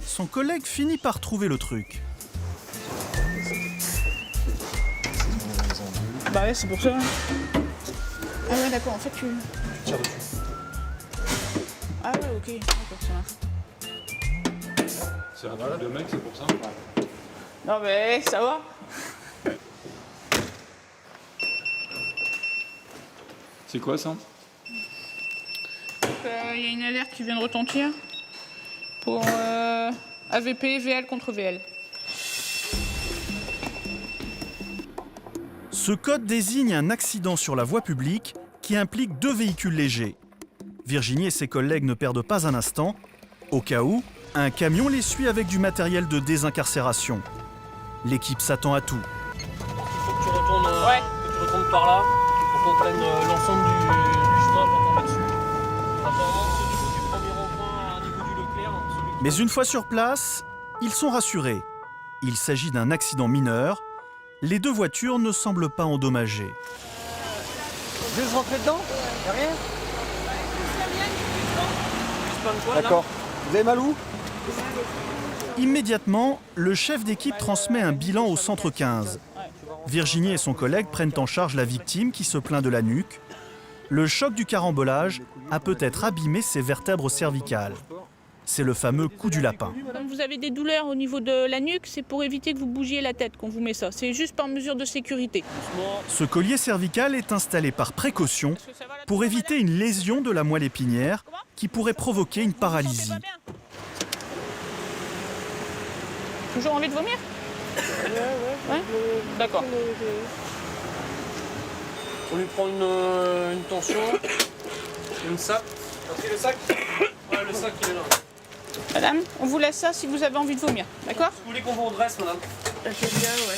son collègue finit par trouver le truc. Bah ouais, c'est pour ça. Ah ouais, d'accord, en fait tu... Tire dessus. Ah ouais, ok, d'accord, ça marche. C'est un truc de mec, c'est pour ça. Non mais ça va. C'est quoi ça? Il y a une alerte qui vient de retentir pour AVP, VL contre VL. Ce code désigne un accident sur la voie publique qui implique 2 véhicules légers. Virginie et ses collègues ne perdent pas un instant. Au cas où, un camion les suit avec du matériel de désincarcération. L'équipe s'attend à tout. Il faut que tu retournes, que tu retournes par là pour qu'on prenne l'ensemble du chemin pour tomber dessus. Apparemment, c'est au niveau du premier rond-point, au niveau du Leclerc. Mais une fois sur place, ils sont rassurés. Il s'agit d'un accident mineur. Les 2 voitures ne semblent pas endommagées. Juste rentrer dedans? Y'a rien? D'accord. Vous avez mal où? Immédiatement, le chef d'équipe transmet un bilan au centre 15. Virginie et son collègue prennent en charge la victime qui se plaint de la nuque. Le choc du carambolage a peut-être abîmé ses vertèbres cervicales. C'est le fameux coup du lapin. Quand vous avez des douleurs au niveau de la nuque, c'est pour éviter que vous bougiez la tête qu'on vous met ça. C'est juste par mesure de sécurité. Ce collier cervical est installé par précaution pour éviter une lésion de la moelle épinière qui pourrait provoquer une paralysie. Toujours envie de vomir? Ouais. D'accord. On lui prend une tension, une sac. T'as pris le sac? Ouais, le sac il est là. Madame, on vous laisse ça si vous avez envie de vomir, d'accord? Vous voulez qu'on vous redresse, madame? C'est bien, ouais.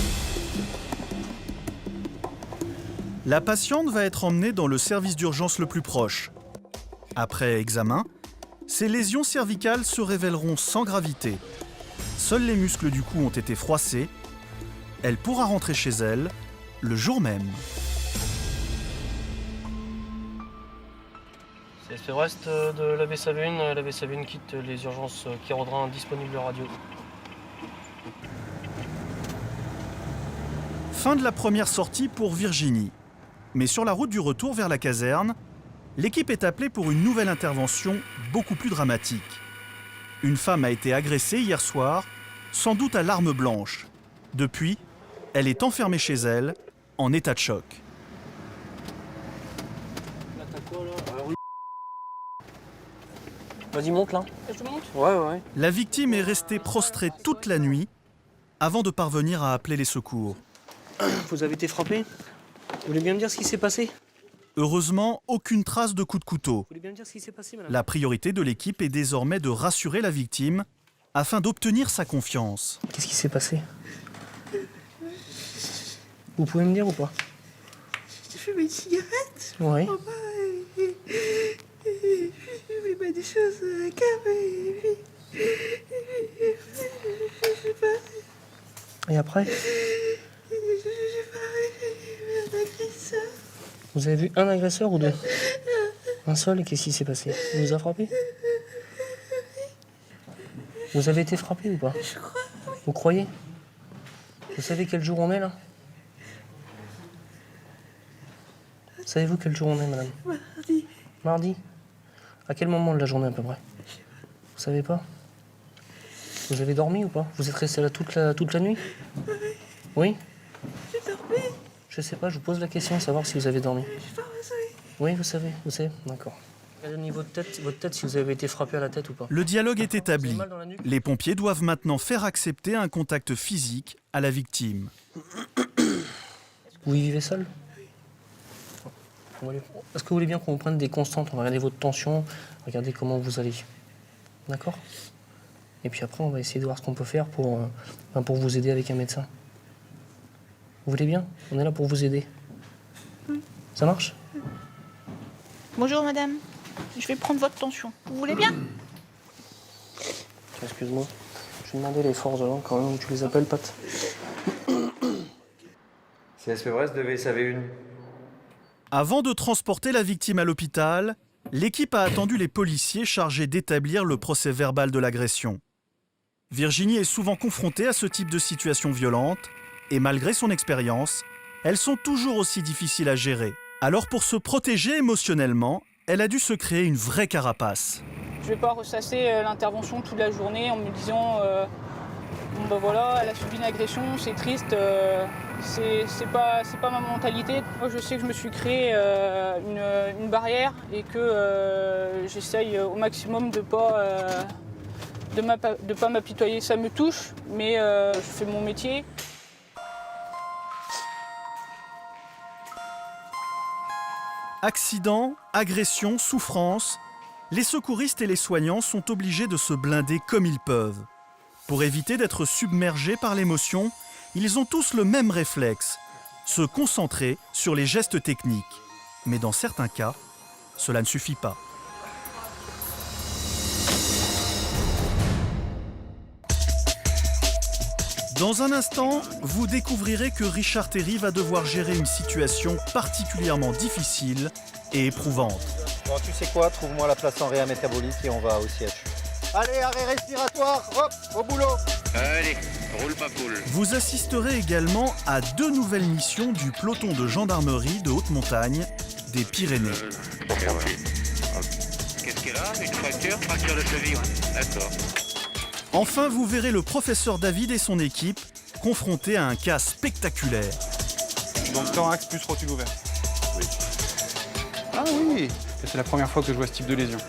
La patiente va être emmenée dans le service d'urgence le plus proche. Après examen, ses lésions cervicales se révéleront sans gravité. Seuls les muscles du cou ont été froissés. Elle pourra rentrer chez elle le jour même. C'est SP Brest de la B1. La B1 quitte les urgences Kérodrin disponibles radio. Fin de la première sortie pour Virginie. Mais sur la route du retour vers la caserne, l'équipe est appelée pour une nouvelle intervention beaucoup plus dramatique. Une femme a été agressée hier soir, sans doute à l'arme blanche. Depuis, elle est enfermée chez elle, en état de choc. Vas-y, monte là. Je monte? Ouais. La victime est restée prostrée toute la nuit avant de parvenir à appeler les secours. Vous avez été frappé? Vous voulez bien me dire ce qui s'est passé? Heureusement, aucune trace de coup de couteau. Vous voulez bien me dire ce qui s'est passé, madame? La priorité de l'équipe est désormais de rassurer la victime afin d'obtenir sa confiance. Qu'est-ce qui s'est passé? Vous pouvez me dire ou pas? Je fumais une cigarette. Oui. Oh, bah, je fumais pas des choses calmes. Et après? Vous avez vu un agresseur ou deux? Un seul, et qu'est-ce qui s'est passé? Il vous a frappé? Vous avez été frappé ou pas? Je crois. Vous croyez? Vous savez quel jour on est là? Savez-vous quel jour on est, madame? Mardi. Mardi? À quel moment de la journée à peu près? Vous savez pas? Vous avez dormi ou pas? Vous êtes resté là toute la nuit? Oui. Oui? J'ai dormi. Je sais pas, je vous pose la question, savoir si vous avez dormi. J'ai pas besoin. Oui, vous savez, d'accord. Regardez au niveau de votre tête, si vous avez été frappé à la tête ou pas. Le dialogue est établi. Les pompiers doivent maintenant faire accepter un contact physique à la victime. Vous y vivez seul? Est-ce que vous voulez bien qu'on vous prenne des constantes? On va regarder votre tension, regarder comment vous allez. D'accord? Et puis après, on va essayer de voir ce qu'on peut faire pour vous aider avec un médecin. Vous voulez bien? On est là pour vous aider. Ça marche? Bonjour madame, je vais prendre votre tension. Vous voulez bien? Excuse-moi, je vais demander les forces de l'ordre quand même, où tu les appelles, Pat. CSP Brest de VSAV1. Avant de transporter la victime à l'hôpital, l'équipe a attendu les policiers chargés d'établir le procès-verbal de l'agression. Virginie est souvent confrontée à ce type de situation violente et malgré son expérience, elles sont toujours aussi difficiles à gérer. Alors pour se protéger émotionnellement, elle a dû se créer une vraie carapace. Je ne vais pas ressasser l'intervention toute la journée en me disant bon ben voilà, elle a subi une agression, c'est triste, c'est pas ma mentalité. Moi je sais que je me suis créé une barrière et que j'essaye au maximum de pas m'apitoyer. Ça me touche, mais je fais mon métier. Accidents, agressions, souffrances, les secouristes et les soignants sont obligés de se blinder comme ils peuvent. Pour éviter d'être submergés par l'émotion, ils ont tous le même réflexe, se concentrer sur les gestes techniques. Mais dans certains cas, cela ne suffit pas. Dans un instant, vous découvrirez que Richard Terry va devoir gérer une situation particulièrement difficile et éprouvante. Bon, tu sais quoi, trouve-moi la place en réa métabolique et on va au CHU. Allez, arrêt respiratoire, hop, au boulot. Allez, roule pas poule. Vous assisterez également à 2 nouvelles missions du peloton de gendarmerie de haute montagne des Pyrénées. Qu'est-ce qu'il a? Une fracture de cheville, d'accord. Enfin, vous verrez le professeur David et son équipe confrontés à un cas spectaculaire. Donc thorax plus rotule ouverte. Oui. Ah oui. C'est la première fois que je vois ce type de lésion.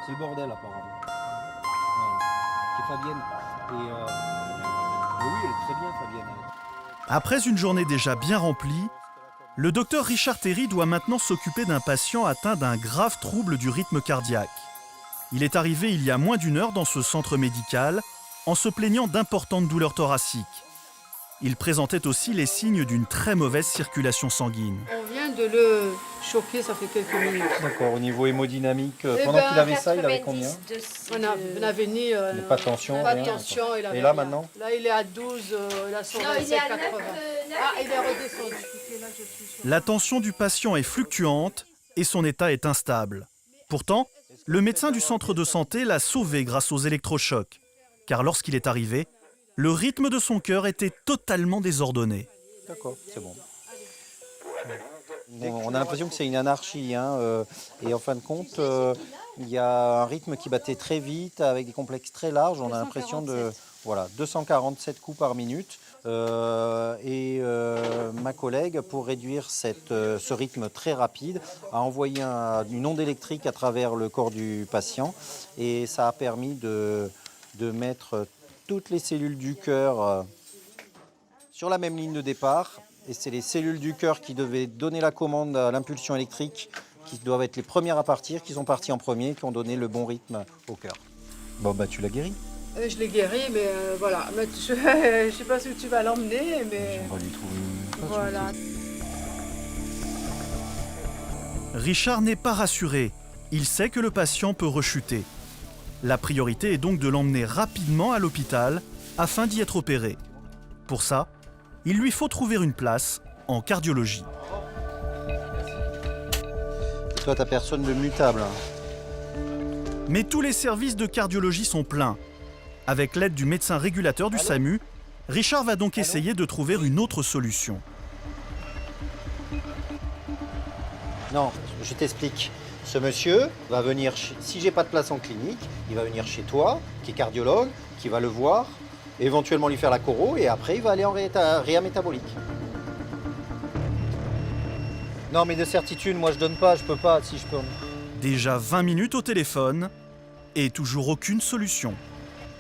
C'est le bordel apparemment. C'est Fabienne. Et oui, elle est très bien Fabienne. Après une journée déjà bien remplie, le docteur Richard Terry doit maintenant s'occuper d'un patient atteint d'un grave trouble du rythme cardiaque. Il est arrivé il y a moins d'1 heure dans ce centre médical en se plaignant d'importantes douleurs thoraciques. Il présentait aussi les signes d'une très mauvaise circulation sanguine. On vient de le choquer, ça fait quelques minutes. D'accord, au niveau hémodynamique, pendant qu'il avait ça, il avait combien? On avait mis pas de tension, pas rien, de tension. Et là maintenant? Là il est à 12, il a son 27, 80. Ah, il est redescendu. La tension du patient est fluctuante et son état est instable. Pourtant, le médecin du centre de santé l'a sauvé grâce aux électrochocs, car lorsqu'il est arrivé, le rythme de son cœur était totalement désordonné. D'accord, c'est bon. On a l'impression que c'est une anarchie, et en fin de compte, il y a un rythme qui battait très vite, avec des complexes très larges. On a l'impression de 247 coups par minute. Ma collègue, pour réduire ce rythme très rapide, a envoyé une onde électrique à travers le corps du patient, et ça a permis de mettre toutes les cellules du cœur sur la même ligne de départ. Et c'est les cellules du cœur qui devaient donner la commande à l'impulsion électrique, qui doivent être les premières à partir, qui sont parties en premier, qui ont donné le bon rythme au cœur. Bon, bah tu l'as guéri. Je l'ai guéri, mais voilà. Mais je sais pas si tu vas l'emmener, mais... On va lui trouver une... Voilà. Richard n'est pas rassuré. Il sait que le patient peut rechuter. La priorité est donc de l'emmener rapidement à l'hôpital afin d'y être opéré. Pour ça, il lui faut trouver une place en cardiologie. Et toi, t'as personne de mutable. Mais tous les services de cardiologie sont pleins. Avec l'aide du médecin régulateur du SAMU, Richard va donc essayer de trouver une autre solution. Non, je t'explique. Ce monsieur va venir, si j'ai pas de place en clinique, il va venir chez toi, qui est cardiologue, qui va le voir, éventuellement lui faire la choro, et après il va aller en réa métabolique. Non mais de certitude, moi je donne pas, je peux pas, si je peux. Déjà 20 minutes au téléphone et toujours aucune solution.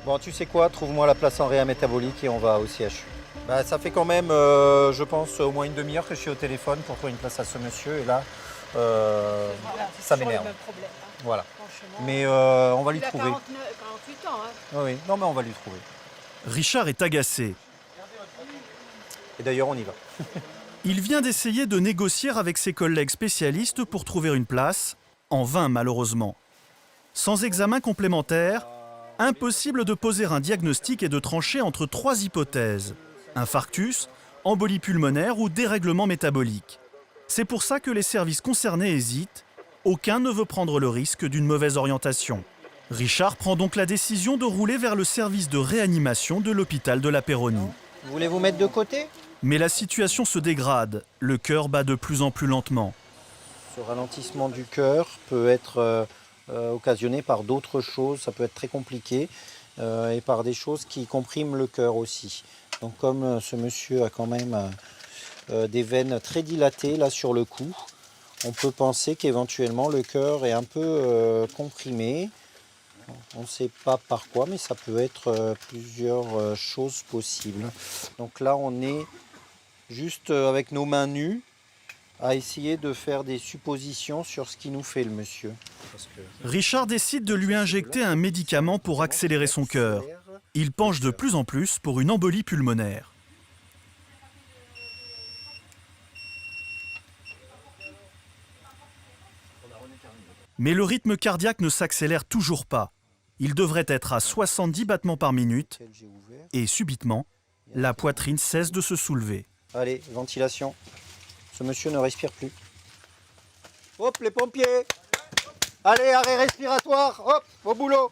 Bon, tu sais quoi, trouve-moi la place en réa métabolique et on va au CHU. Bah, ça fait quand même, je pense, au moins une demi-heure que je suis au téléphone pour trouver une place à ce monsieur. Et là, ça m'énerve. Voilà. Mais on va lui trouver. 48 ans, hein. Oui, non, mais on va lui trouver. Richard est agacé. Et d'ailleurs, on y va. Il vient d'essayer de négocier avec ses collègues spécialistes pour trouver une place, en vain malheureusement. Sans examen complémentaire, impossible de poser un diagnostic et de trancher entre 3 hypothèses. Infarctus, embolie pulmonaire ou dérèglement métabolique. C'est pour ça que les services concernés hésitent. Aucun ne veut prendre le risque d'une mauvaise orientation. Richard prend donc la décision de rouler vers le service de réanimation de l'hôpital de la Péronie. Voulez-vous mettre de côté ? Mais la situation se dégrade. Le cœur bat de plus en plus lentement. Ce ralentissement du cœur peut être occasionné par d'autres choses. Ça peut être très compliqué et par des choses qui compriment le cœur aussi. Donc comme ce monsieur a quand même des veines très dilatées là sur le cou, on peut penser qu'éventuellement le cœur est un peu comprimé. On ne sait pas par quoi, mais ça peut être plusieurs choses possibles. Donc là, on est juste avec nos mains nues à essayer de faire des suppositions sur ce qui nous fait le monsieur. Richard décide de lui injecter un médicament pour accélérer son cœur. Il penche de plus en plus pour une embolie pulmonaire. Mais le rythme cardiaque ne s'accélère toujours pas. Il devrait être à 70 battements par minute et subitement, la poitrine cesse de se soulever. Allez, ventilation. Ce monsieur ne respire plus. Hop, les pompiers! Allez, arrêt respiratoire! Hop, au boulot!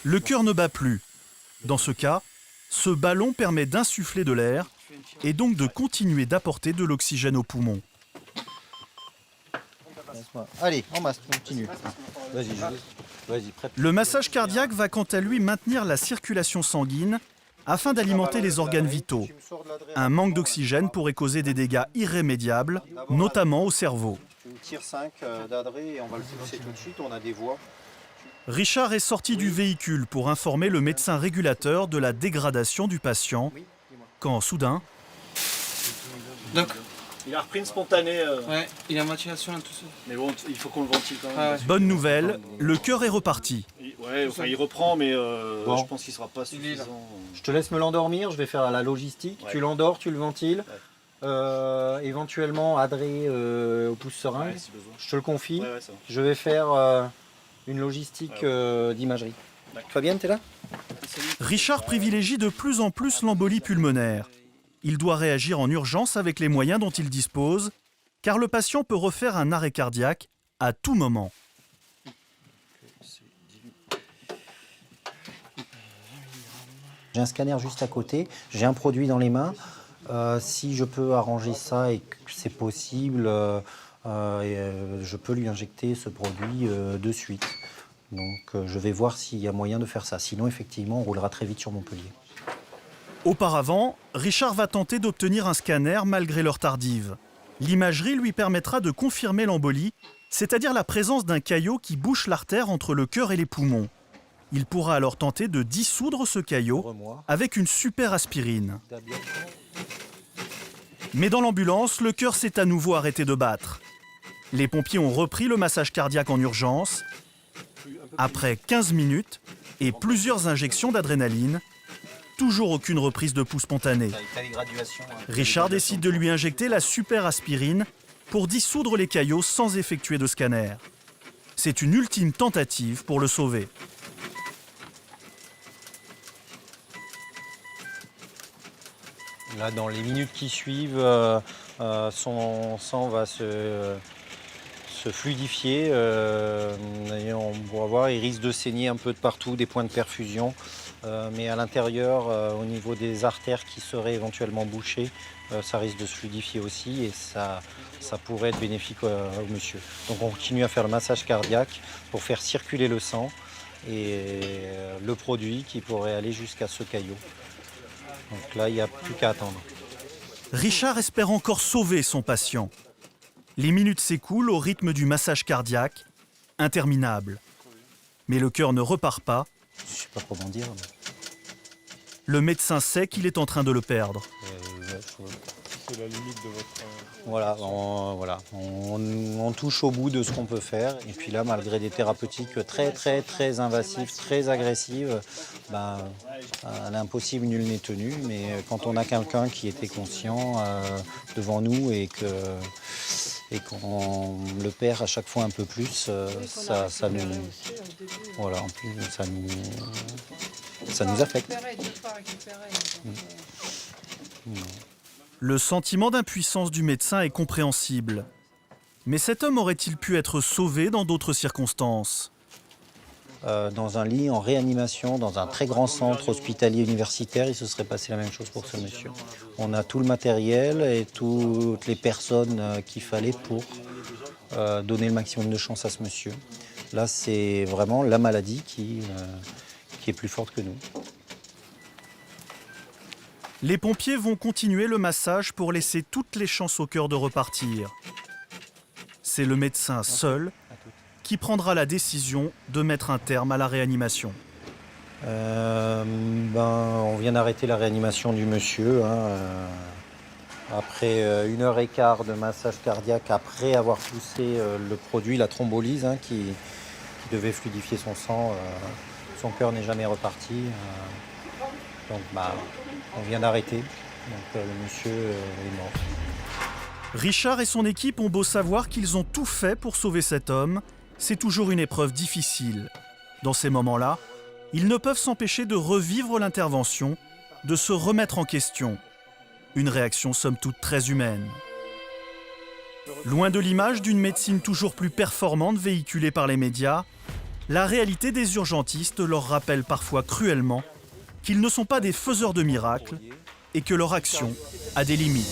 Le cœur ne bat plus. Dans ce cas, ce ballon permet d'insuffler de l'air et donc de continuer d'apporter de l'oxygène aux poumons. Allez, en masse, continue. Vas-y, prête. Le massage cardiaque va quant à lui maintenir la circulation sanguine afin d'alimenter les organes vitaux. Un manque d'oxygène pourrait causer des dégâts irrémédiables, notamment au cerveau. Tu me tires 5 d'adré et on va le pousser tout de suite, on a des voies. Richard est sorti du véhicule pour informer le médecin régulateur de la dégradation du patient, quand soudain... Donc, il a repris une spontanée. Ouais, il est à moitié là tout seul. Mais bon, il faut qu'on le ventile quand même. Ah ouais. Bonne nouvelle, le cœur est reparti. Ouais, enfin il reprend, mais Bon. je pense qu'il sera pas suffisant. Je te laisse me l'endormir, je vais faire la logistique. Ouais. Tu l'endors, tu le ventiles. Éventuellement, adré au pouce seringue. Ouais, si besoin. Je te le confie. Ouais, ça va. Je vais faire une logistique d'imagerie. Fabienne, t'es là? Richard privilégie de plus en plus l'embolie pulmonaire. Il doit réagir en urgence avec les moyens dont il dispose, car le patient peut refaire un arrêt cardiaque à tout moment. J'ai un scanner juste à côté, j'ai un produit dans les mains. Si je peux arranger ça et que c'est possible, je peux lui injecter ce produit de suite. Donc je vais voir s'il y a moyen de faire ça. Sinon, effectivement, on roulera très vite sur Montpellier. Auparavant, Richard va tenter d'obtenir un scanner malgré l'heure tardive. L'imagerie lui permettra de confirmer l'embolie, c'est-à-dire la présence d'un caillot qui bouche l'artère entre le cœur et les poumons. Il pourra alors tenter de dissoudre ce caillot avec une super aspirine. Mais dans l'ambulance, le cœur s'est à nouveau arrêté de battre. Les pompiers ont repris le massage cardiaque en urgence. Après 15 minutes et plusieurs injections d'adrénaline, toujours aucune reprise de pouls spontané. Richard décide de lui injecter la super aspirine pour dissoudre les caillots sans effectuer de scanner. C'est une ultime tentative pour le sauver. Là, dans les minutes qui suivent, son sang va se fluidifier. Et on va voir, il risque de saigner un peu de partout, des points de perfusion. Mais à l'intérieur, au niveau des artères qui seraient éventuellement bouchées, ça risque de se fluidifier aussi et ça pourrait être bénéfique au monsieur. Donc on continue à faire le massage cardiaque pour faire circuler le sang et le produit qui pourrait aller jusqu'à ce caillot. Donc là, il n'y a plus qu'à attendre. Richard espère encore sauver son patient. Les minutes s'écoulent au rythme du massage cardiaque, interminable. Mais le cœur ne repart pas. Je ne sais pas comment dire. Le médecin sait qu'il est en train de le perdre. C'est la limite de votre... Voilà, on touche au bout de ce qu'on peut faire. Et puis là, malgré des thérapeutiques très invasives, très agressives, à l'impossible, nul n'est tenu. Mais quand on a quelqu'un qui était conscient devant nous et qu'on le perd à chaque fois un peu plus, ça nous affecte. Le sentiment d'impuissance du médecin est compréhensible. Mais cet homme aurait-il pu être sauvé dans d'autres circonstances ? Dans un lit en réanimation, dans un très grand centre hospitalier universitaire, il se serait passé la même chose pour ce monsieur. On a tout le matériel et toutes les personnes qu'il fallait pour donner le maximum de chance à ce monsieur. Là, c'est vraiment la maladie qui est plus forte que nous. Les pompiers vont continuer le massage pour laisser toutes les chances au cœur de repartir. C'est le médecin seul qui prendra la décision de mettre un terme à la réanimation. On vient d'arrêter la réanimation du monsieur. Après 1h15 de massage cardiaque, après avoir poussé le produit, la thrombolyse, qui devait fluidifier son sang, son cœur n'est jamais reparti. Donc on vient d'arrêter. Donc le monsieur est mort. Richard et son équipe ont beau savoir qu'ils ont tout fait pour sauver cet homme, c'est toujours une épreuve difficile. Dans ces moments-là, ils ne peuvent s'empêcher de revivre l'intervention, de se remettre en question. Une réaction somme toute très humaine. Loin de l'image d'une médecine toujours plus performante véhiculée par les médias, la réalité des urgentistes leur rappelle parfois cruellement qu'ils ne sont pas des faiseurs de miracles et que leur action a des limites.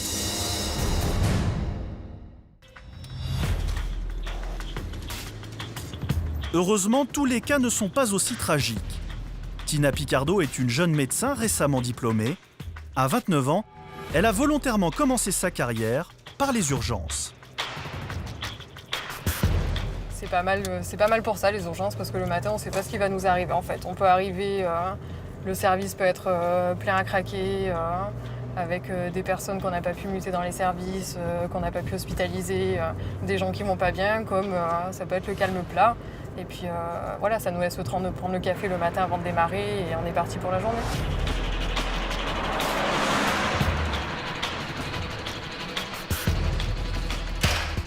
Heureusement, tous les cas ne sont pas aussi tragiques. Tina Picardo est une jeune médecin récemment diplômée. À 29 ans, elle a volontairement commencé sa carrière par les urgences. C'est pas mal pour ça, les urgences, parce que le matin, on ne sait pas ce qui va nous arriver, en fait. On peut arriver, le service peut être plein à craquer, avec des personnes qu'on n'a pas pu muter dans les services, qu'on n'a pas pu hospitaliser, des gens qui vont pas bien, comme ça peut être le calme plat. Et puis voilà, ça nous laisse le temps de prendre le café le matin avant de démarrer et on est parti pour la journée.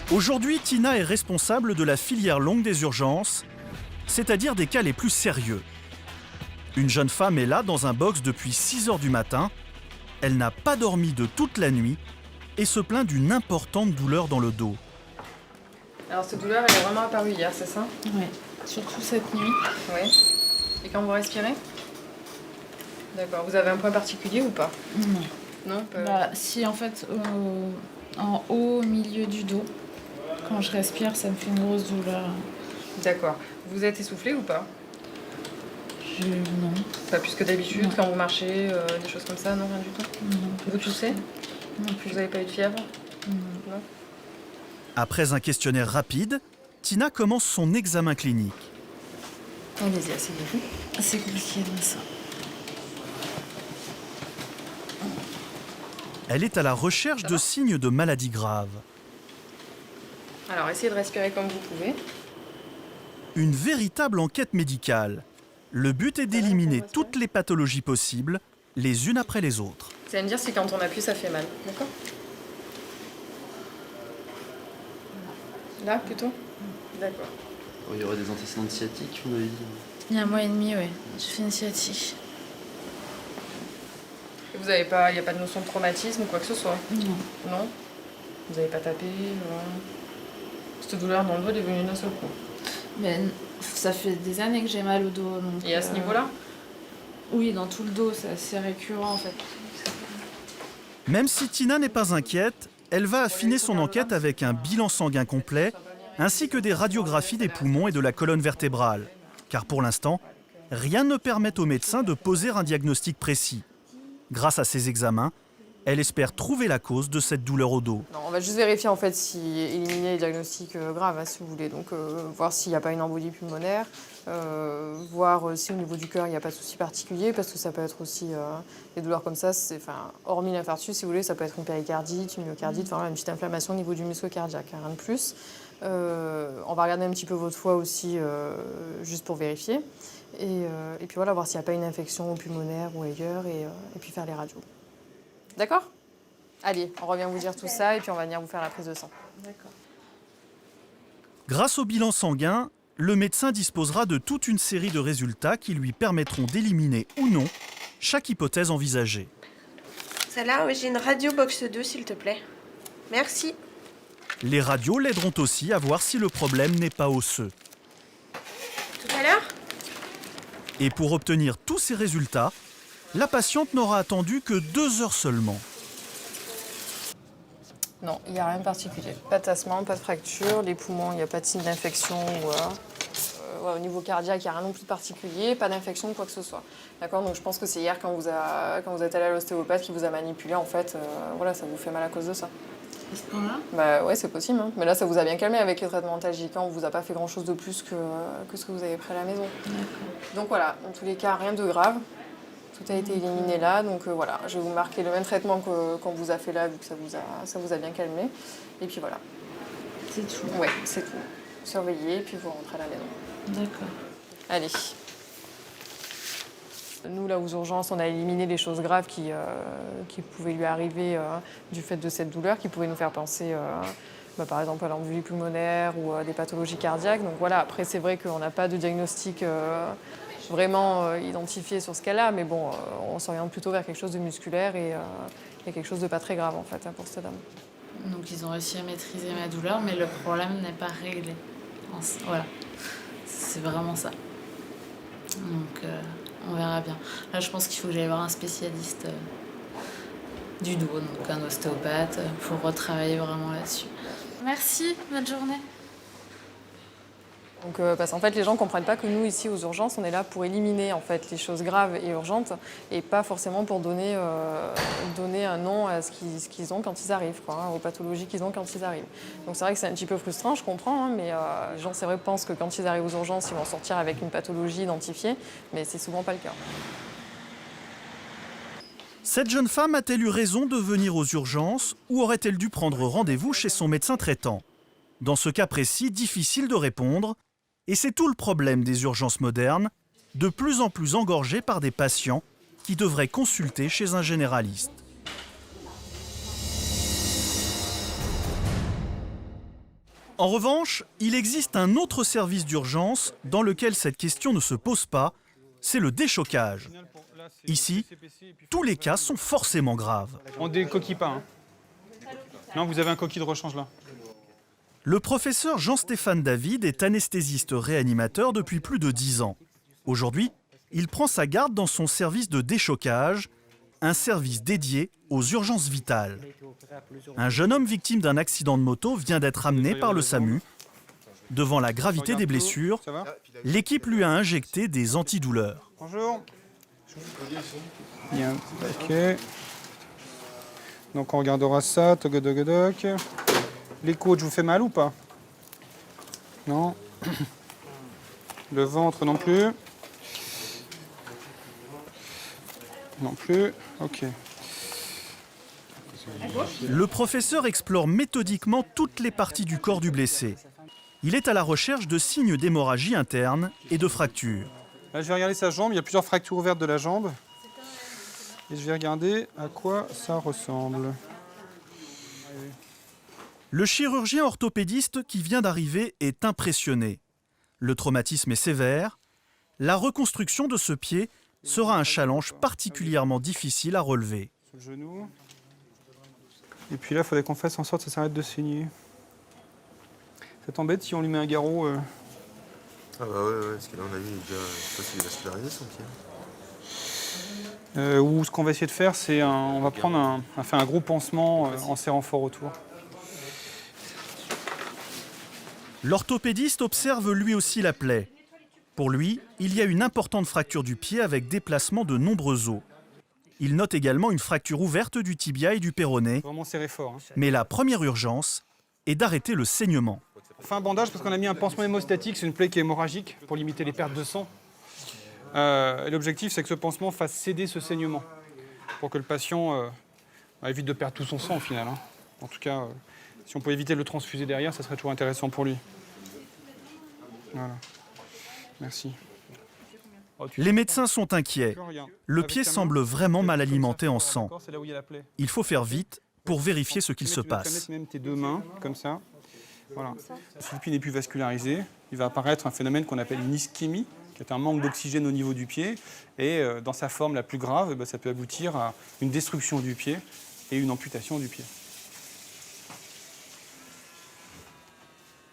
Aujourd'hui, Tina est responsable de la filière longue des urgences, c'est-à-dire des cas les plus sérieux. Une jeune femme est là dans un box depuis 6 h du matin. Elle n'a pas dormi de toute la nuit et se plaint d'une importante douleur dans le dos. Alors cette douleur, elle est vraiment apparue hier, c'est ça? Oui, surtout cette nuit. Oui. Et quand vous respirez? D'accord. Vous avez un point particulier ou pas? Non. Non si, en fait, en haut, au milieu du dos, quand je respire, ça me fait une grosse douleur. D'accord. Vous êtes essoufflé ou pas? Non. Pas plus que d'habitude, quand vous marchez, des choses comme ça, non, rien du tout? Non. Vous toussez? Non plus. Vous n'avez pas eu de fièvre? Non. Après un questionnaire rapide, Tina commence son examen clinique. Allez-y, asseyez-vous. C'est compliqué de ça. Elle est à la recherche de signes de maladies graves. Alors, essayez de respirer comme vous pouvez. Une véritable enquête médicale. Le but est d'éliminer toutes les pathologies possibles, les unes après les autres. Vous allez me dire si quand on appuie, ça fait mal, d'accord? Là, plutôt? D'accord. Il y aurait des antécédents de sciatique, on avait dit. Il y a 1 mois et demi, oui. J'ai fait une sciatique. Et vous avez pas, il n'y a pas de notion de traumatisme ou quoi que ce soit? Non. Non? Vous n'avez pas tapé? Cette douleur dans le dos, elle est venue d'un seul coup? Mais ça fait des années que j'ai mal au dos. Donc, et à ce niveau-là? Oui, dans tout le dos, c'est assez récurrent en fait. Même si Tina n'est pas inquiète, elle va affiner son enquête avec un bilan sanguin complet, ainsi que des radiographies des poumons et de la colonne vertébrale. Car pour l'instant, rien ne permet au médecin de poser un diagnostic précis. Grâce à ces examens, Elle espère trouver la cause de cette douleur au dos. Non, on va juste vérifier en fait éliminer les diagnostics graves, si vous voulez. Donc voir s'il n'y a pas une embolie pulmonaire, voir si au niveau du cœur il n'y a pas de souci particulier, parce que ça peut être aussi des douleurs comme ça. Hormis l'infarctus, si vous voulez, ça peut être une péricardite, une myocardite, enfin une petite inflammation au niveau du muscle cardiaque, rien de plus. On va regarder un petit peu votre foie aussi, juste pour vérifier. Et puis voilà, voir s'il n'y a pas une infection pulmonaire ou ailleurs, et puis faire les radios. D'accord ? Allez, on revient vous dire tout ça et puis on va venir vous faire la prise de sang. D'accord. Grâce au bilan sanguin, le médecin disposera de toute une série de résultats qui lui permettront d'éliminer ou non chaque hypothèse envisagée. Celle-là, j'ai une radio box 2, s'il te plaît. Merci. Les radios l'aideront aussi à voir si le problème n'est pas osseux. Tout à l'heure ? Et pour obtenir tous ces résultats, la patiente n'aura attendu que 2 heures seulement. Non, il n'y a rien de particulier. Pas de tassement, pas de fracture. Les poumons, il n'y a pas de signe d'infection. Au niveau cardiaque, il n'y a rien non plus de particulier. Pas d'infection, quoi que ce soit. D'accord ? Donc je pense que c'est hier, quand vous êtes allé à l'ostéopathe, qui vous a manipulé, en fait, voilà, ça vous fait mal à cause de ça. À ce point-là ? Bah ouais, c'est possible. Hein. Mais là, ça vous a bien calmé avec les traitements antalgiques. On ne vous a pas fait grand-chose de plus que ce que vous avez pris à la maison. Donc voilà, dans tous les cas, rien de grave. Tout a été éliminé là, donc voilà, je vais vous marquer le même traitement qu'on vous a fait là, vu que ça vous a bien calmé. Et puis voilà. C'est tout. Ouais, c'est tout. Surveillez, puis vous rentrez à la maison. D'accord. Allez. Nous, là, aux urgences, on a éliminé les choses graves qui pouvaient lui arriver du fait de cette douleur, qui pouvaient nous faire penser, par exemple, à l'embolie pulmonaire ou à des pathologies cardiaques. Donc voilà, après, c'est vrai qu'on n'a pas de diagnostic vraiment identifié sur ce cas-là, mais bon, on s'oriente plutôt vers quelque chose de musculaire et quelque chose de pas très grave, en fait, pour cette dame. Donc ils ont réussi à maîtriser ma douleur, mais le problème n'est pas réglé. Voilà, c'est vraiment ça. Donc on verra bien. Là, je pense qu'il faut que j'aille voir un spécialiste du dos, donc un ostéopathe, pour retravailler vraiment là-dessus. Merci, bonne journée. Donc, parce qu'en fait, les gens ne comprennent pas que nous, ici, aux urgences, on est là pour éliminer en fait, les choses graves et urgentes et pas forcément pour donner un nom à ce qu'ils ont quand ils arrivent, quoi, aux pathologies qu'ils ont quand ils arrivent. Donc c'est vrai que c'est un petit peu frustrant, je comprends, mais les gens, c'est vrai, pensent que quand ils arrivent aux urgences, ils vont sortir avec une pathologie identifiée, mais c'est souvent pas le cas. Cette jeune femme a-t-elle eu raison de venir aux urgences ou aurait-elle dû prendre rendez-vous chez son médecin traitant ? Dans ce cas précis, difficile de répondre. Et c'est tout le problème des urgences modernes, de plus en plus engorgées par des patients qui devraient consulter chez un généraliste. En revanche, il existe un autre service d'urgence dans lequel cette question ne se pose pas, c'est le déchocage. Ici, tous les cas sont forcément graves. On décoquille pas. Hein. Non, vous avez un coquille de rechange là. Le professeur Jean-Stéphane David est anesthésiste réanimateur depuis plus de 10 ans. Aujourd'hui, il prend sa garde dans son service de déchocage, un service dédié aux urgences vitales. Un jeune homme victime d'un accident de moto vient d'être amené par le SAMU. Devant la gravité des blessures, l'équipe lui a injecté des antidouleurs. Bonjour. Bien, ok. Donc on regardera ça, togodogodoc. Les côtes, je vous fais mal ou pas? Non. Le ventre non plus. Non plus. Ok. Le professeur explore méthodiquement toutes les parties du corps du blessé. Il est à la recherche de signes d'hémorragie interne et de fractures. Là, je vais regarder sa jambe. Il y a plusieurs fractures ouvertes de la jambe. Et je vais regarder à quoi ça ressemble. Le chirurgien orthopédiste qui vient d'arriver est impressionné. Le traumatisme est sévère. La reconstruction de ce pied sera un challenge particulièrement difficile à relever. Sur le genou. Et puis là, il faudrait qu'on fasse en sorte que ça s'arrête de saigner. Ça t'embête si on lui met un garrot Ah bah ouais, parce que là, on a vu, il est déjà facile vascularisé son pied. Ou ce qu'on va essayer de faire, c'est on va prendre un gros pansement en serrant fort autour. L'orthopédiste observe lui aussi la plaie. Pour lui, il y a une importante fracture du pied avec déplacement de nombreux os. Il note également une fracture ouverte du tibia et du péroné. Vraiment serré fort. Hein. Mais la première urgence est d'arrêter le saignement. On fait un bandage parce qu'on a mis un pansement hémostatique, c'est une plaie qui est hémorragique pour limiter les pertes de sang. Et l'objectif, c'est que ce pansement fasse céder ce saignement pour que le patient évite de perdre tout son sang au final. Hein. En tout cas, si on peut éviter de le transfuser derrière, ça serait toujours intéressant pour lui. Voilà. Merci. Les médecins sont inquiets. Le pied semble vraiment mal alimenté en sang. Il faut faire vite pour vérifier ce qu'il se passe. Tu vas mettre même tes deux mains, comme ça. Voilà. Si le pied n'est plus vascularisé, il va apparaître un phénomène qu'on appelle une ischémie, qui est un manque d'oxygène au niveau du pied. Et dans sa forme la plus grave, ça peut aboutir à une destruction du pied et une amputation du pied.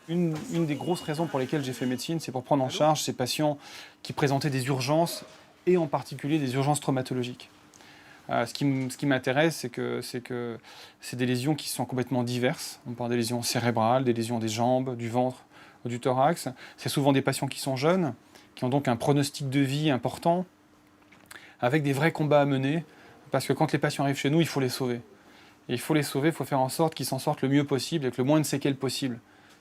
Une des grosses raisons pour lesquelles j'ai fait médecine, c'est pour prendre en charge ces patients qui présentaient des urgences, et en particulier des urgences traumatologiques. Ce qui m'intéresse, c'est que c'est des lésions qui sont complètement diverses. On parle des lésions cérébrales, des lésions des jambes, du ventre, du thorax. C'est souvent des patients qui sont jeunes, qui ont donc un pronostic de vie important, avec des vrais combats à mener, parce que quand les patients arrivent chez nous, il faut les sauver. Et il faut les sauver, il faut faire en sorte qu'ils s'en sortent le mieux possible, avec le moins de séquelles possible,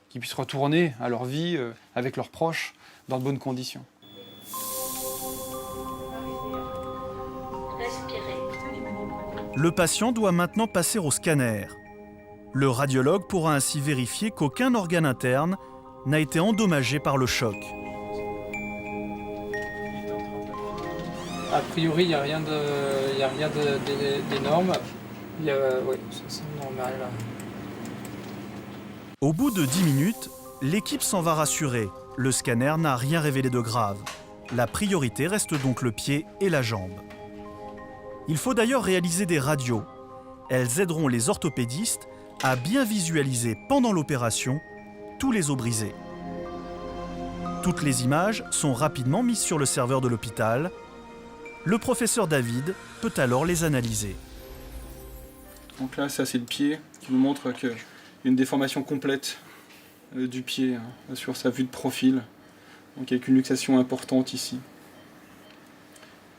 qu'ils puissent retourner à leur vie avec leurs proches dans de bonnes conditions. Le patient doit maintenant passer au scanner. Le radiologue pourra ainsi vérifier qu'aucun organe interne n'a été endommagé par le choc. A priori, il n'y a rien d'énorme. Oui, c'est normal. Au bout de 10 minutes, l'équipe s'en va rassurer. Le scanner n'a rien révélé de grave. La priorité reste donc le pied et la jambe. Il faut d'ailleurs réaliser des radios. Elles aideront les orthopédistes à bien visualiser pendant l'opération tous les os brisés. Toutes les images sont rapidement mises sur le serveur de l'hôpital. Le professeur David peut alors les analyser. Donc là, ça c'est le pied qui nous montre qu'il y a une déformation complète du pied sur sa vue de profil. Donc avec une luxation importante ici.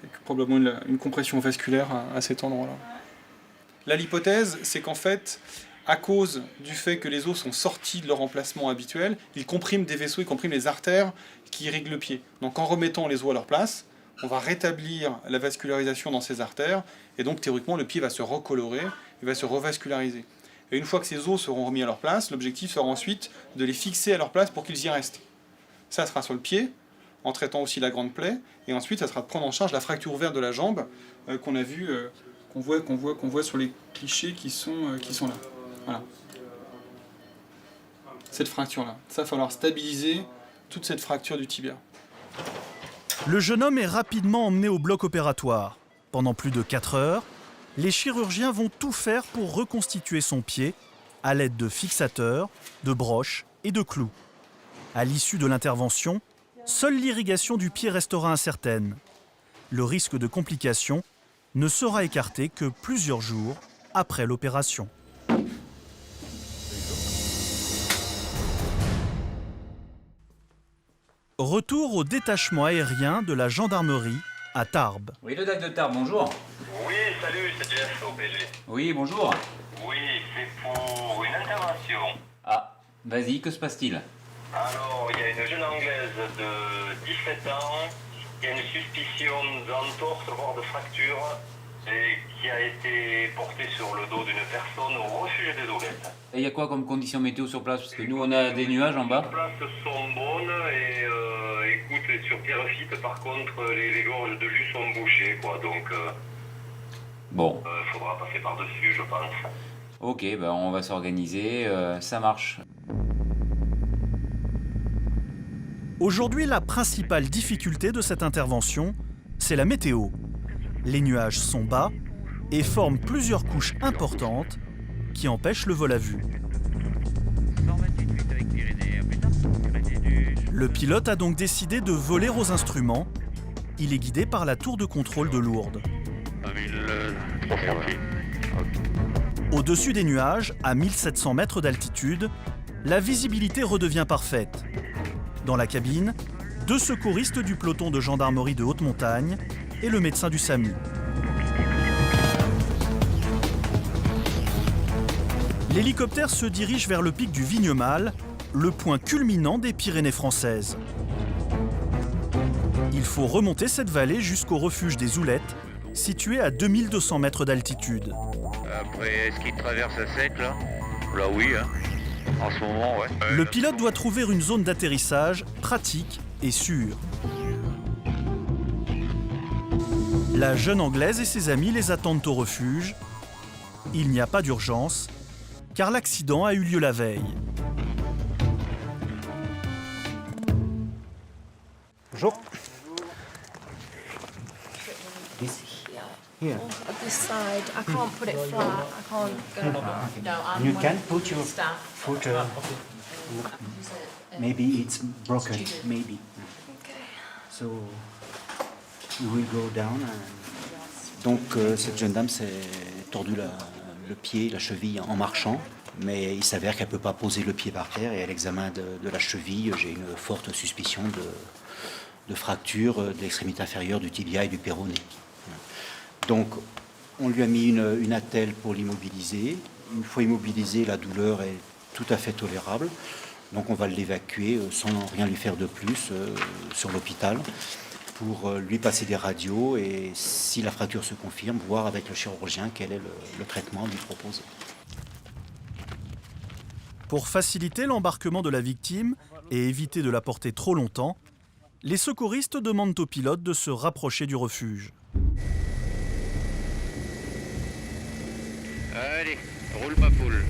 Et probablement une compression vasculaire à cet endroit-là. Là, l'hypothèse, c'est qu'en fait, à cause du fait que les os sont sortis de leur emplacement habituel, ils compriment des vaisseaux, ils compriment les artères qui irriguent le pied. Donc en remettant les os à leur place, on va rétablir la vascularisation dans ces artères, et donc théoriquement le pied va se recolorer, il va se revasculariser. Et une fois que ces os seront remis à leur place, l'objectif sera ensuite de les fixer à leur place pour qu'ils y restent. Ça sera sur le pied, en traitant aussi la grande plaie, et ensuite ça sera de prendre en charge la fracture ouverte de la jambe qu'on a vu, qu'on voit sur les clichés qui sont là. Voilà. Cette fracture-là. Ça va falloir stabiliser toute cette fracture du tibia. Le jeune homme est rapidement emmené au bloc opératoire. Pendant plus de 4 heures, les chirurgiens vont tout faire pour reconstituer son pied à l'aide de fixateurs, de broches et de clous. À l'issue de l'intervention, seule l'irrigation du pied restera incertaine. Le risque de complications ne sera écarté que plusieurs jours après l'opération. Retour au détachement aérien de la gendarmerie à Tarbes. Oui, le DAC de Tarbes, bonjour. Oui, salut, c'est Jeff au PG. Oui, bonjour. Oui, c'est pour une intervention. Ah, vas-y, que se passe-t-il? Alors, il y a une jeune Anglaise de 17 ans qui a une suspicion d'entorse, voire de fracture, et qui a été portée sur le dos d'une personne au refuge des Oulettes. Et il y a quoi comme conditions météo sur place? Parce que nous, on a des nuages en bas. Les places sont bonnes et écoute, sur Pierrefitte, par contre, les gorges de jus sont bouchées, quoi. Donc, bon. Faudra passer par-dessus, je pense. Ok, ben on va s'organiser, ça marche. Aujourd'hui, la principale difficulté de cette intervention, c'est la météo. Les nuages sont bas et forment plusieurs couches importantes qui empêchent le vol à vue. Le pilote a donc décidé de voler aux instruments. Il est guidé par la tour de contrôle de Lourdes. Au-dessus des nuages, à 1700 mètres d'altitude, la visibilité redevient parfaite. Dans la cabine, 2 secouristes du peloton de gendarmerie de haute montagne et le médecin du SAMU. L'hélicoptère se dirige vers le pic du Vignemale, le point culminant des Pyrénées françaises. Il faut remonter cette vallée jusqu'au refuge des Oulettes, situé à 2200 mètres d'altitude. Après, est-ce qu'il traverse à sec là? Là oui, hein. En ce moment, ouais. Le pilote doit trouver une zone d'atterrissage pratique et sûre. La jeune Anglaise et ses amis les attendent au refuge. Il n'y a pas d'urgence, car l'accident a eu lieu la veille. Bonjour. Here. This side, I can't put it flat. I can't go. You can put your foot. Maybe it's broken. Maybe. So we will go down. Donc cette jeune dame s'est tordu le pied, la cheville en marchant, mais il s'avère qu'elle ne peut pas poser le pied par terre et à l'examen de la cheville, j'ai une forte suspicion de fracture de l'extrémité inférieure du tibia et du péroné. Donc on lui a mis une attelle pour l'immobiliser. Une fois immobilisé, la douleur est tout à fait tolérable. Donc on va l'évacuer sans rien lui faire de plus sur l'hôpital pour lui passer des radios et si la fracture se confirme, voir avec le chirurgien quel est le traitement à lui proposer. Pour faciliter l'embarquement de la victime et éviter de la porter trop longtemps, les secouristes demandent au pilote de se rapprocher du refuge. Allez, roule ma poule.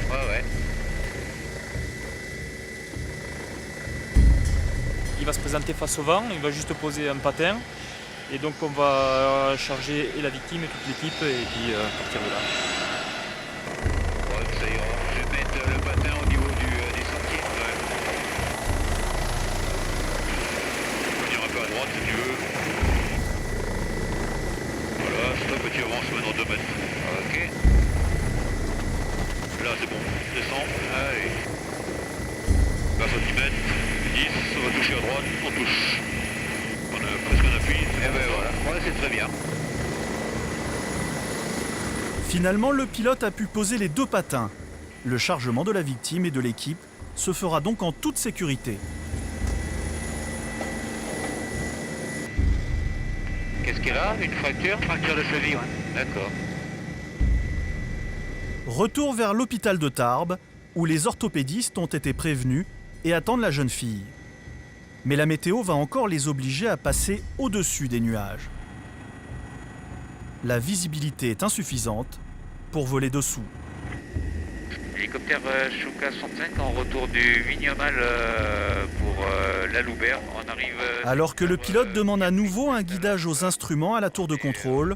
Ouais. Il va se présenter face au vent, il va juste poser un patin. Et donc on va charger et la victime et toute l'équipe et puis partir de là. Ouais, ça ira. Je vais mettre le patin au niveau des sentiers. Ouais. On ira un peu à droite si tu veux. Voilà, stop et tu avances maintenant 2 mètres. Ok. Là c'est bon, descends. Allez. 20 cm, 10, on va toucher à droite, on touche. On a presque un appui. Et ben voilà, c'est très bien. Finalement, le pilote a pu poser les 2 patins. Le chargement de la victime et de l'équipe se fera donc en toute sécurité. Qu'est-ce qu'elle a? Une fracture? Fracture de cheville, ouais. D'accord. Retour vers l'hôpital de Tarbes, où les orthopédistes ont été prévenus et attendent la jeune fille. Mais la météo va encore les obliger à passer au-dessus des nuages. La visibilité est insuffisante pour voler dessous. Hélicoptère Chouka 65 en retour du Vignemale pour la Loubert. On arrive. Alors que le pilote demande à nouveau un guidage aux instruments à la tour de contrôle,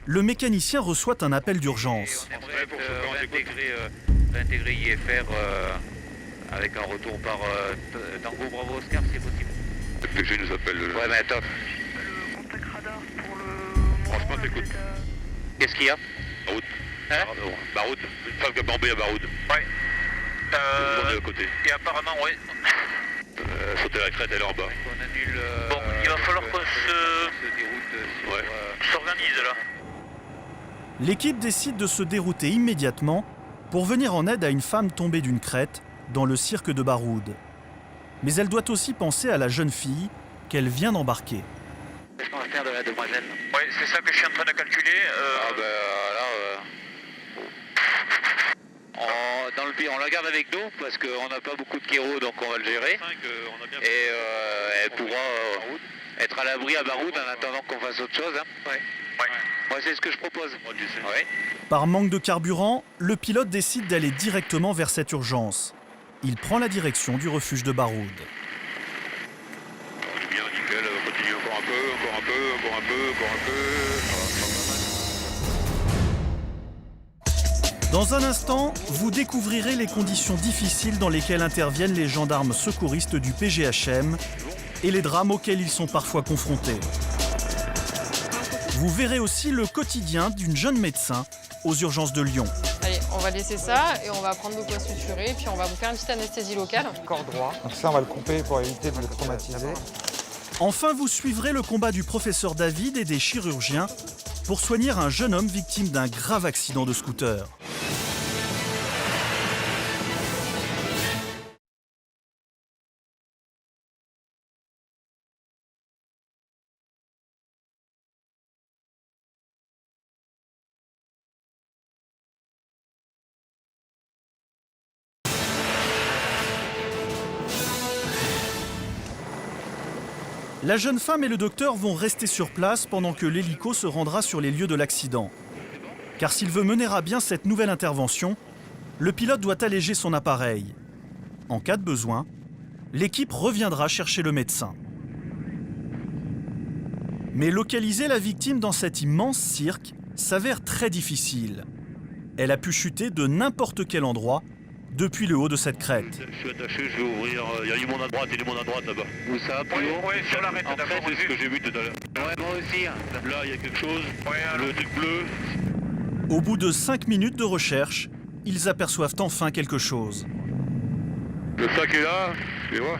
le mécanicien reçoit un appel d'urgence. On aimerait réintégrer IFR avec un retour par Tango Bravo Oscar, si c'est possible. Le PG nous appelle. Ouais, mais attends. Le contact radar pour le. Franchement, t'écoutes. Qu'est-ce qu'il y a? Baroud. Hein? Baroud. Une femme qui a bambé à Baroud. Ouais. De côté. Et apparemment, ouais. Sauter la crête, elle est en bas. On annule. Bon, il va falloir qu'on s'organise là. L'équipe décide de se dérouter immédiatement pour venir en aide à une femme tombée d'une crête dans le cirque de Baroud. Mais elle doit aussi penser à la jeune fille qu'elle vient d'embarquer. Qu'est-ce qu'on va faire de la demoiselle? Oui, c'est ça que je suis en train de calculer. Dans le pied, on la garde avec nous parce qu'on n'a pas beaucoup de kéros, donc on va le gérer. Et elle pourra être à l'abri à Baroud en attendant qu'on fasse autre chose. Hein. Ouais. Moi, c'est ce que je propose. Ouais. Par manque de carburant, le pilote décide d'aller directement vers cette urgence. Il prend la direction du refuge de Baroud. On est bien, nickel. On continue encore un peu. Dans un instant, vous découvrirez les conditions difficiles dans lesquelles interviennent les gendarmes secouristes du PGHM et les drames auxquels ils sont parfois confrontés. Vous verrez aussi le quotidien d'une jeune médecin aux urgences de Lyon. Allez, on va laisser ça et on va prendre de quoi suturer, puis on va vous faire une petite anesthésie locale. Corps droit. Donc ça, on va le couper pour éviter de le traumatiser. Enfin, vous suivrez le combat du professeur David et des chirurgiens pour soigner un jeune homme victime d'un grave accident de scooter. La jeune femme et le docteur vont rester sur place pendant que l'hélico se rendra sur les lieux de l'accident. Car s'il veut mener à bien cette nouvelle intervention, le pilote doit alléger son appareil. En cas de besoin, l'équipe reviendra chercher le médecin. Mais localiser la victime dans cet immense cirque s'avère très difficile. Elle a pu chuter de n'importe quel endroit depuis le haut de cette crête. Je suis attaché, je vais ouvrir. Il y a du monde à droite et du monde à droite là-bas. Où ça, plus haut? Oui, sur l'arête, d'accord. C'est ce que j'ai vu tout à l'heure. Ouais, moi aussi. Là, il y a quelque chose. Ouais, le truc bleu. Au bout de 5 minutes de recherche, ils aperçoivent enfin quelque chose. Le sac est là, tu vois.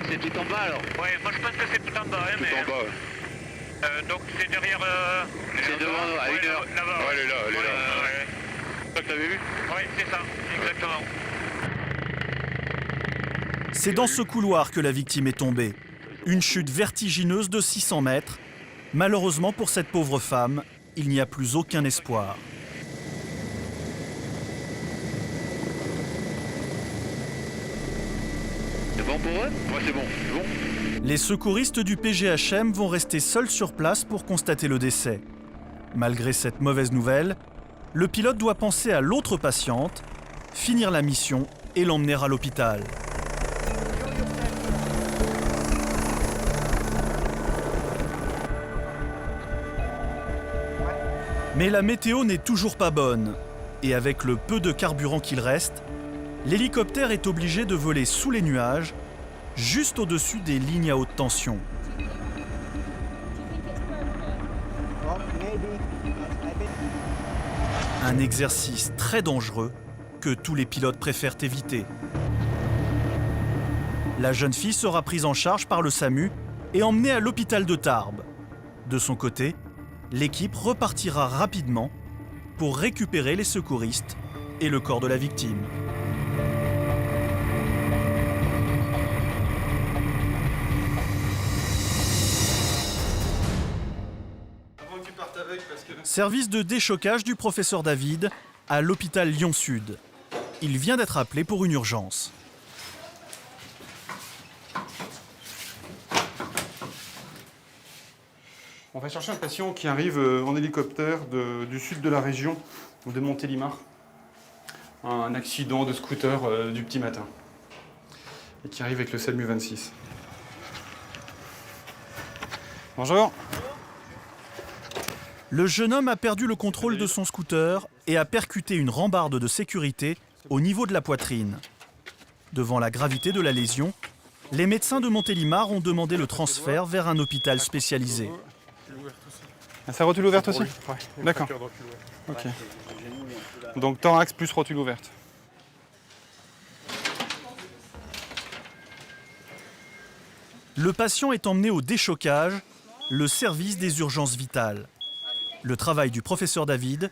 C'est tout en bas alors? Ouais, moi je pense que c'est tout en bas. Hein, tout en bas, ouais. Donc c'est derrière... c'est devant nous, à 1 heure. Là-bas. Ouais, elle est là, elle est là. Ouais. Ça que t'avais vu? Oui, c'est ça, exactement. C'est dans ce couloir que la victime est tombée. Une chute vertigineuse de 600 mètres. Malheureusement pour cette pauvre femme, il n'y a plus aucun espoir. C'est bon pour eux? Ouais, c'est bon, c'est bon. Les secouristes du PGHM vont rester seuls sur place pour constater le décès. Malgré cette mauvaise nouvelle, le pilote doit penser à l'autre patiente, finir la mission et l'emmener à l'hôpital. Mais la météo n'est toujours pas bonne. Et avec le peu de carburant qu'il reste, l'hélicoptère est obligé de voler sous les nuages, juste au-dessus des lignes à haute tension. Un exercice très dangereux que tous les pilotes préfèrent éviter. La jeune fille sera prise en charge par le SAMU et emmenée à l'hôpital de Tarbes. De son côté, l'équipe repartira rapidement pour récupérer les secouristes et le corps de la victime. Service de déchocage du professeur David à l'hôpital Lyon-Sud. Il vient d'être appelé pour une urgence. On va chercher un patient qui arrive en hélicoptère du sud de la région, de Montélimar. Un accident de scooter du petit matin. Et qui arrive avec le SAMU 26. Bonjour. Le jeune homme a perdu le contrôle de son scooter et a percuté une rambarde de sécurité au niveau de la poitrine. Devant la gravité de la lésion, les médecins de Montélimar ont demandé le transfert vers un hôpital spécialisé. Ça rotule ouverte aussi? Ouais. D'accord. Ok. Donc thorax plus rotule ouverte. Le patient est emmené au déchocage, le service des urgences vitales. Le travail du professeur David,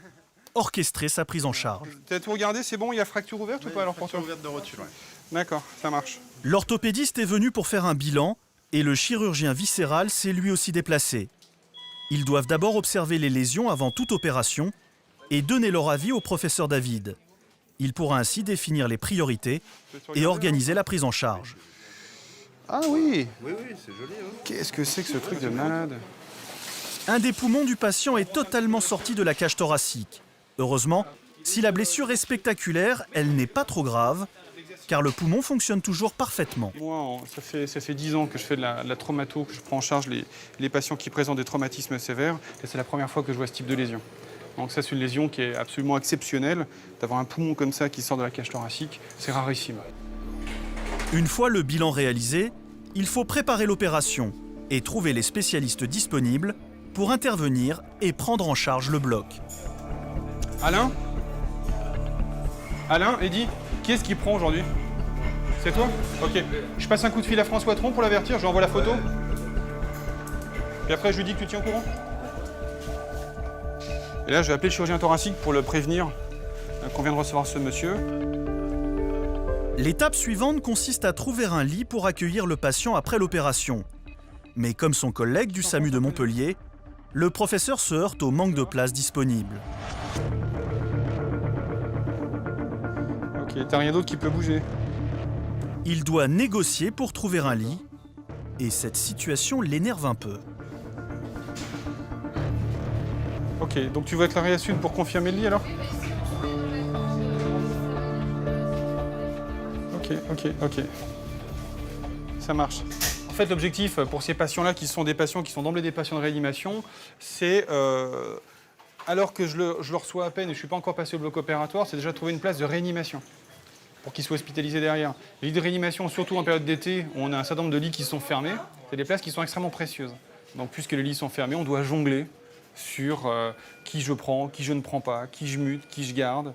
orchestrer sa prise en charge. Tu as tout regardé, c'est bon, il y a fracture ouverte ou pas alors pour toi? Fracture ouverte de rotule, ouais. D'accord, ça marche. L'orthopédiste est venu pour faire un bilan et le chirurgien viscéral s'est lui aussi déplacé. Ils doivent d'abord observer les lésions avant toute opération et donner leur avis au professeur David. Il pourra ainsi définir les priorités et organiser la prise en charge. Ah oui! Oui, c'est joli. Hein. Qu'est-ce que c'est que ce truc de malade? Un des poumons du patient est totalement sorti de la cage thoracique. Heureusement, si la blessure est spectaculaire, elle n'est pas trop grave, car le poumon fonctionne toujours parfaitement. Moi, ça fait 10 ans que je fais de la traumato, que je prends en charge les patients qui présentent des traumatismes sévères, et c'est la première fois que je vois ce type de lésion. Donc ça, c'est une lésion qui est absolument exceptionnelle. D'avoir un poumon comme ça qui sort de la cage thoracique, c'est rarissime. Une fois le bilan réalisé, il faut préparer l'opération et trouver les spécialistes disponibles pour intervenir et prendre en charge le bloc. Alain, Eddy, qui est-ce qui prend aujourd'hui? C'est toi? Ok. Je passe un coup de fil à François Tron pour l'avertir, je lui envoie la photo. Puis après, je lui dis que tu tiens au courant. Et là, je vais appeler le chirurgien thoracique pour le prévenir qu'on vient de recevoir ce monsieur. L'étape suivante consiste à trouver un lit pour accueillir le patient après l'opération. Mais comme son collègue du SAMU de Montpellier, le professeur se heurte au manque de place disponible. Ok, t'as rien d'autre qui peut bouger? Il doit négocier pour trouver un lit, et cette situation l'énerve un peu. Ok, donc tu vas être l'arrière sud pour confirmer le lit alors? Ok. Ça marche. En fait, l'objectif pour ces patients-là, qui sont d'emblée des patients de réanimation, c'est, alors que je le reçois à peine et je ne suis pas encore passé au bloc opératoire, c'est déjà trouver une place de réanimation pour qu'ils soient hospitalisés derrière. Les lits de réanimation, surtout en période d'été, où on a un certain nombre de lits qui sont fermés, c'est des places qui sont extrêmement précieuses. Donc, puisque les lits sont fermés, on doit jongler sur qui je prends, qui je ne prends pas, qui je mute, qui je garde.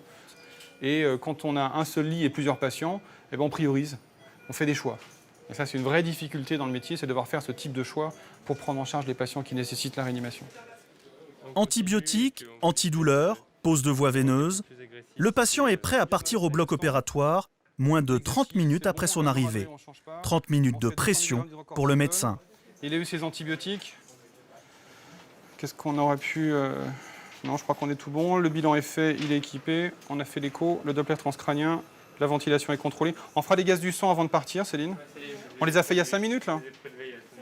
Et quand on a un seul lit et plusieurs patients, eh ben on priorise, on fait des choix. Et ça, c'est une vraie difficulté dans le métier, c'est de devoir faire ce type de choix pour prendre en charge les patients qui nécessitent la réanimation. Antibiotiques, antidouleurs, pose de voie veineuse, le patient est prêt à partir au bloc opératoire moins de 30 minutes après son arrivée. 30 minutes de pression pour le médecin. Il a eu ses antibiotiques. Qu'est-ce qu'on aurait pu... Non, je crois qu'on est tout bon. Le bilan est fait, il est équipé. On a fait l'écho, le Doppler transcrânien. La ventilation est contrôlée. On fera des gaz du sang avant de partir, Céline? On les a fait il y a 5 minutes, là?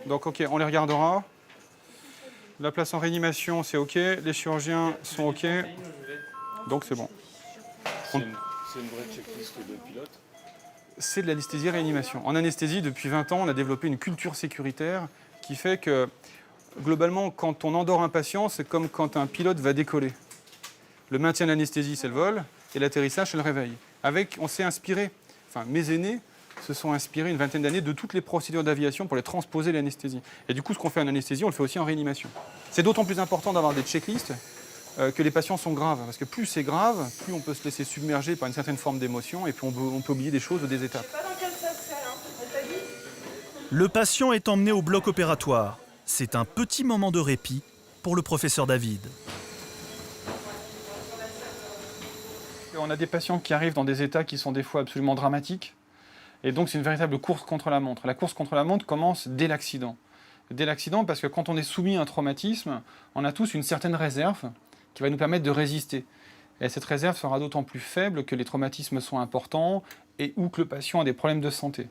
Donc, ok, on les regardera. La place en réanimation, c'est ok. Les chirurgiens sont ok. Donc, c'est bon. C'est une vraie checklist de pilote? C'est de l'anesthésie-réanimation. En anesthésie, depuis 20 ans, on a développé une culture sécuritaire qui fait que, globalement, quand on endort un patient, c'est comme quand un pilote va décoller. Le maintien de l'anesthésie, c'est le vol, et l'atterrissage, c'est le réveil. On s'est inspiré, enfin mes aînés se sont inspirés une vingtaine d'années de toutes les procédures d'aviation pour les transposer l'anesthésie. Et du coup, ce qu'on fait en anesthésie, on le fait aussi en réanimation. C'est d'autant plus important d'avoir des checklists que les patients sont graves. Parce que plus c'est grave, plus on peut se laisser submerger par une certaine forme d'émotion et puis on peut oublier des choses ou des étapes. Le patient est emmené au bloc opératoire. C'est un petit moment de répit pour le professeur David. On a des patients qui arrivent dans des états qui sont des fois absolument dramatiques. Et donc, c'est une véritable course contre la montre. La course contre la montre commence dès l'accident. Dès l'accident, parce que quand on est soumis à un traumatisme, on a tous une certaine réserve qui va nous permettre de résister. Et cette réserve sera d'autant plus faible que les traumatismes sont importants et ou que le patient a des problèmes de santé.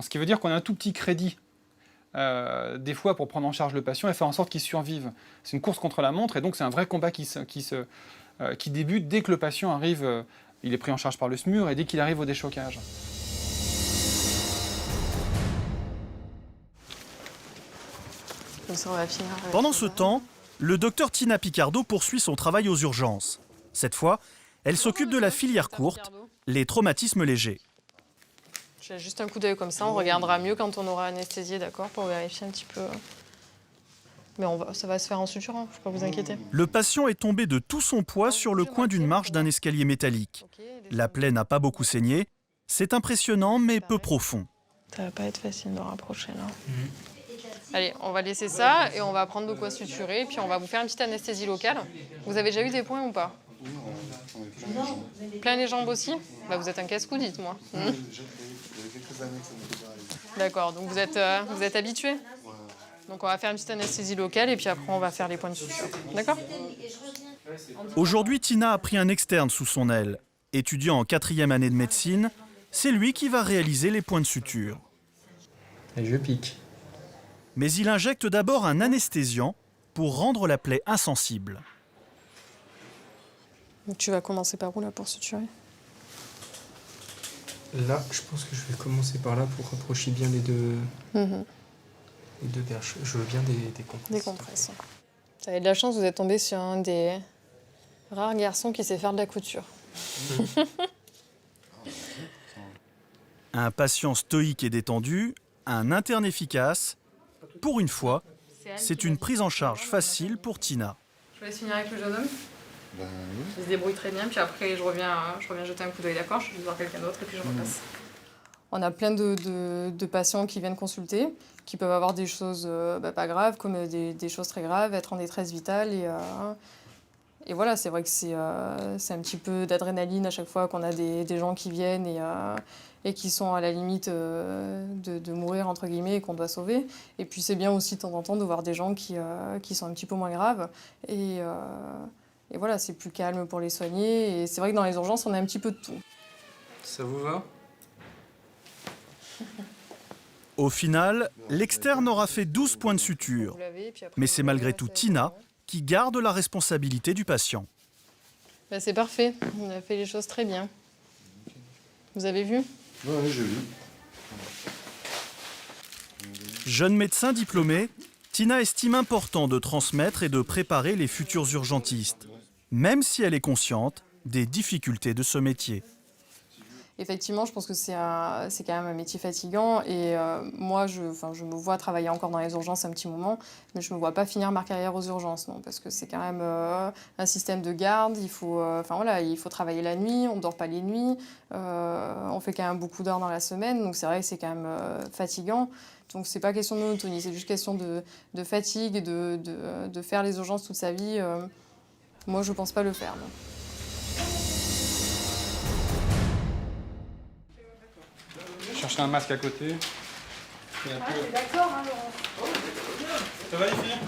Ce qui veut dire qu'on a un tout petit crédit, des fois, pour prendre en charge le patient et faire en sorte qu'il survive. C'est une course contre la montre et donc c'est un vrai combat qui débute dès que le patient arrive, il est pris en charge par le SMUR et dès qu'il arrive au déchocage. Pendant ce temps, le docteur Tina Picardo poursuit son travail aux urgences. Cette fois, elle s'occupe de la filière courte, les traumatismes légers. J'ai juste un coup d'œil comme ça, on regardera mieux quand on aura anesthésié, d'accord, pour vérifier un petit peu. Mais ça va se faire en suturant, faut pas vous inquiéter. Le patient est tombé de tout son poids sur le coin d'une marche d'un escalier métallique. La plaie n'a pas beaucoup saigné. C'est impressionnant, mais peu profond. Ça va pas être facile de rapprocher, là. Allez, on va laisser ça et on va prendre de quoi suturer. Puis on va vous faire une petite anesthésie locale. Vous avez déjà eu des points ou pas? Plein les jambes aussi? Bah, vous êtes un casse-cou, dites-moi. D'accord, donc vous êtes habitué? Donc on va faire une petite anesthésie locale et puis après on va faire les points de suture. D'accord? Aujourd'hui, Tina a pris un externe sous son aile. Étudiant en 4e année de médecine, c'est lui qui va réaliser les points de suture. Et je pique. Mais il injecte d'abord un anesthésiant pour rendre la plaie insensible. Donc tu vas commencer par où là pour suturer? Là, je pense que je vais commencer par là pour rapprocher bien les deux perches. Je veux bien des compresses. Des compresses. Vous avez de la chance, vous êtes tombé sur un des rares garçons qui sait faire de la couture. Un patient stoïque et détendu, un interne efficace. Pour une fois, c'est une prise en charge facile pour Tina. Je vous laisse finir avec le jeune homme. Il se débrouille très bien, puis après je reviens jeter un coup d'œil, d'accord? Je vais voir quelqu'un d'autre et puis je repasse. On a plein de patients qui viennent consulter, qui peuvent avoir des choses pas graves, comme des choses très graves, être en détresse vitale. Et voilà, c'est vrai que c'est un petit peu d'adrénaline à chaque fois qu'on a des gens qui viennent et qui sont à la limite de mourir, entre guillemets, et qu'on doit sauver. Et puis c'est bien aussi de temps en temps de voir des gens qui sont un petit peu moins graves. Et voilà, c'est plus calme pour les soigner. Et c'est vrai que dans les urgences, on a un petit peu de tout. Ça vous va? Au final, l'externe aura fait 12 points de suture. Mais c'est malgré tout Tina qui garde la responsabilité du patient. Ben, c'est parfait, on a fait les choses très bien. Vous avez vu? Oui, j'ai vu. Jeune médecin diplômé, Tina estime important de transmettre et de préparer les futurs urgentistes, même si elle est consciente des difficultés de ce métier. Effectivement, je pense que c'est quand même un métier fatigant et moi, je me vois travailler encore dans les urgences un petit moment, mais je ne me vois pas finir ma carrière aux urgences, non, parce que c'est quand même un système de garde, il faut travailler la nuit, on ne dort pas les nuits, on fait quand même beaucoup d'heures dans la semaine, donc c'est vrai que c'est quand même fatigant. Donc c'est pas question de monotonie, c'est juste question de fatigue et de faire les urgences toute sa vie. Moi, je ne pense pas le faire, non. Chercher un masque à côté. D'accord, hein, Laurent. Ça va les filles?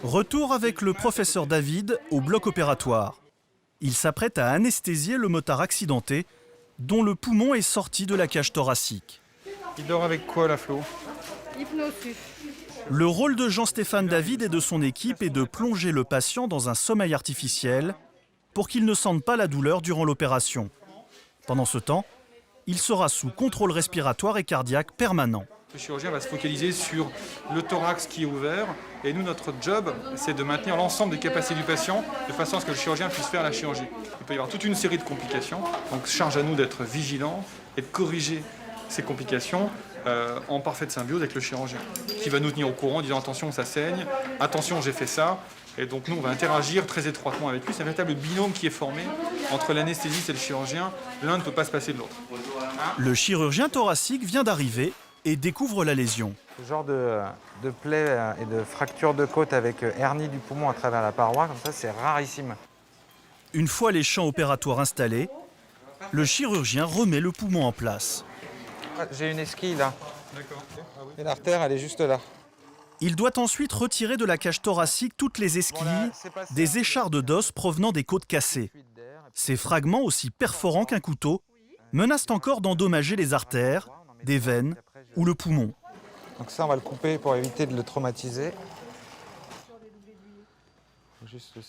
Retour avec le professeur David au bloc opératoire. Il s'apprête à anesthésier le motard accidenté dont le poumon est sorti de la cage thoracique. Il dort avec quoi, la Flo? Hypnosus. Le rôle de Jean-Stéphane David et de son équipe est de plonger le patient dans un sommeil artificiel pour qu'il ne sente pas la douleur durant l'opération. Pendant ce temps, il sera sous contrôle respiratoire et cardiaque permanent. Le chirurgien va se focaliser sur le thorax qui est ouvert et nous, notre job, c'est de maintenir l'ensemble des capacités du patient de façon à ce que le chirurgien puisse faire la chirurgie. Il peut y avoir toute une série de complications, donc charge à nous d'être vigilants et de corriger ces complications en parfaite symbiose avec le chirurgien qui va nous tenir au courant en disant attention ça saigne, attention j'ai fait ça. Et donc nous, on va interagir très étroitement avec lui. C'est un véritable binôme qui est formé entre l'anesthésiste et le chirurgien. L'un ne peut pas se passer de l'autre. Le chirurgien thoracique vient d'arriver et découvre la lésion. Ce genre de plaie et de fracture de côte avec hernie du poumon à travers la paroi, comme ça, c'est rarissime. Une fois les champs opératoires installés, le chirurgien remet le poumon en place. J'ai une esquille là. D'accord. Et l'artère, elle est juste là. Il doit ensuite retirer de la cage thoracique toutes les esquilles, des échardes d'os provenant des côtes cassées. Ces fragments, aussi perforants qu'un couteau, menacent encore d'endommager les artères, des veines ou le poumon. Donc ça, on va le couper pour éviter de le traumatiser.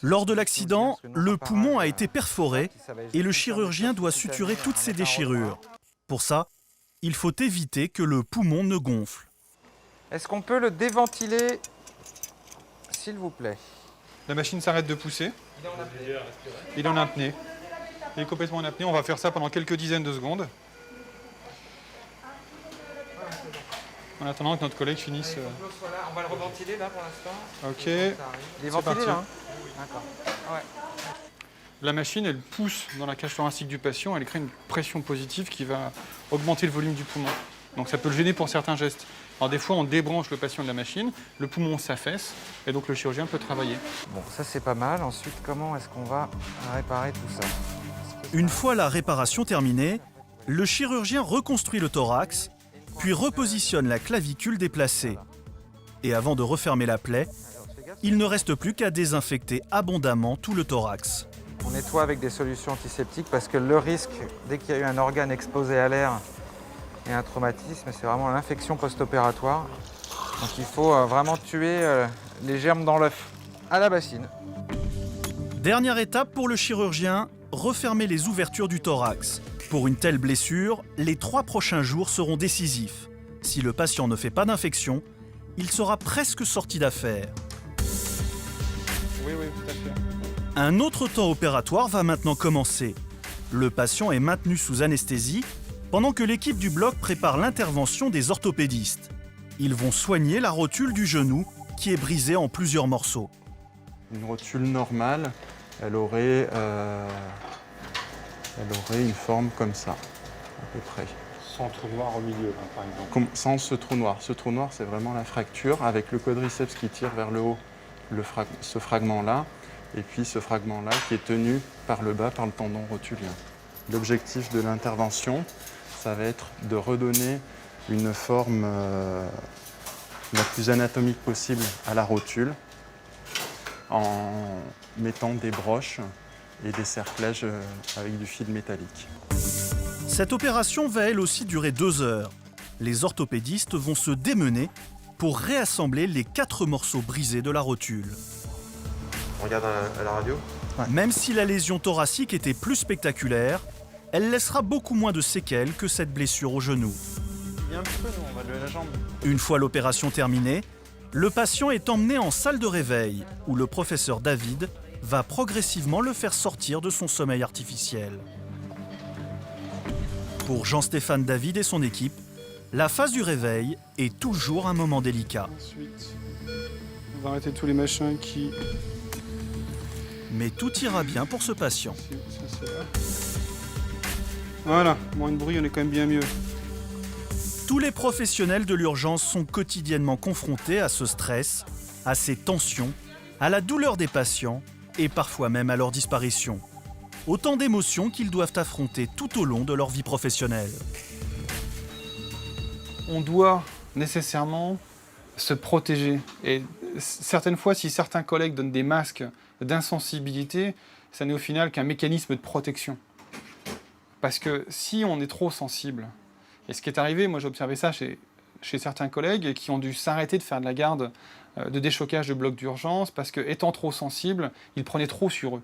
Lors de l'accident, le poumon a été perforé et le chirurgien doit suturer toutes ces déchirures. Pour ça, il faut éviter que le poumon ne gonfle. Est-ce qu'on peut le déventiler, s'il vous plaît? La machine s'arrête de pousser. Il est en apnée. Il est complètement en apnée. On va faire ça pendant quelques dizaines de secondes. En attendant que notre collègue finisse. On va le reventiler là pour l'instant. Ok. Il est ventilé là, hein? D'accord. Ouais. La machine, elle pousse dans la cage thoracique du patient. Elle crée une pression positive qui va augmenter le volume du poumon. Donc ça peut le gêner pour certains gestes. Alors des fois, on débranche le patient de la machine, le poumon s'affaisse, et donc le chirurgien peut travailler. Bon, ça c'est pas mal. Ensuite, comment est-ce qu'on va réparer tout ça? Une fois la réparation terminée, le chirurgien reconstruit le thorax, puis repositionne la clavicule déplacée. Et avant de refermer la plaie, il ne reste plus qu'à désinfecter abondamment tout le thorax. On nettoie avec des solutions antiseptiques parce que le risque, dès qu'il y a eu un organe exposé à l'air, et un traumatisme, c'est vraiment l'infection post-opératoire. Donc il faut vraiment tuer les germes dans l'œuf, à la bassine. Dernière étape pour le chirurgien, refermer les ouvertures du thorax. Pour une telle blessure, les 3 prochains jours seront décisifs. Si le patient ne fait pas d'infection, il sera presque sorti d'affaire. Oui, tout à fait. Un autre temps opératoire va maintenant commencer. Le patient est maintenu sous anesthésie pendant que l'équipe du bloc prépare l'intervention des orthopédistes. Ils vont soigner la rotule du genou qui est brisée en plusieurs morceaux. Une rotule normale, elle aurait une forme comme ça, à peu près. Sans trou noir au milieu, là, par exemple. Sans ce trou noir. Ce trou noir, c'est vraiment la fracture, avec le quadriceps qui tire vers le haut, ce fragment-là, et puis ce fragment-là qui est tenu par le bas par le tendon rotulien. L'objectif de l'intervention, ça va être de redonner une forme la plus anatomique possible à la rotule, en mettant des broches et des cerclages avec du fil métallique. Cette opération va elle aussi durer 2 heures. Les orthopédistes vont se démener pour réassembler les 4 morceaux brisés de la rotule. On regarde à la radio. Même si la lésion thoracique était plus spectaculaire, elle laissera beaucoup moins de séquelles que cette blessure au genou. Il y a un petit peu, nous, on va lever la jambe. Une fois l'opération terminée, le patient est emmené en salle de réveil où le professeur David va progressivement le faire sortir de son sommeil artificiel. Pour Jean-Stéphane David et son équipe, la phase du réveil est toujours un moment délicat. Ensuite, on va arrêter tous les machins qui... Mais tout ira bien pour ce patient. Ça, c'est là. Voilà, moins de bruit, on est quand même bien mieux. Tous les professionnels de l'urgence sont quotidiennement confrontés à ce stress, à ces tensions, à la douleur des patients et parfois même à leur disparition. Autant d'émotions qu'ils doivent affronter tout au long de leur vie professionnelle. On doit nécessairement se protéger. Et certaines fois, si certains collègues donnent des masques d'insensibilité, ça n'est au final qu'un mécanisme de protection. Parce que si on est trop sensible, et ce qui est arrivé, moi j'ai observé ça chez certains collègues qui ont dû s'arrêter de faire de la garde de déchocage de blocs d'urgence parce que, étant trop sensibles, ils prenaient trop sur eux.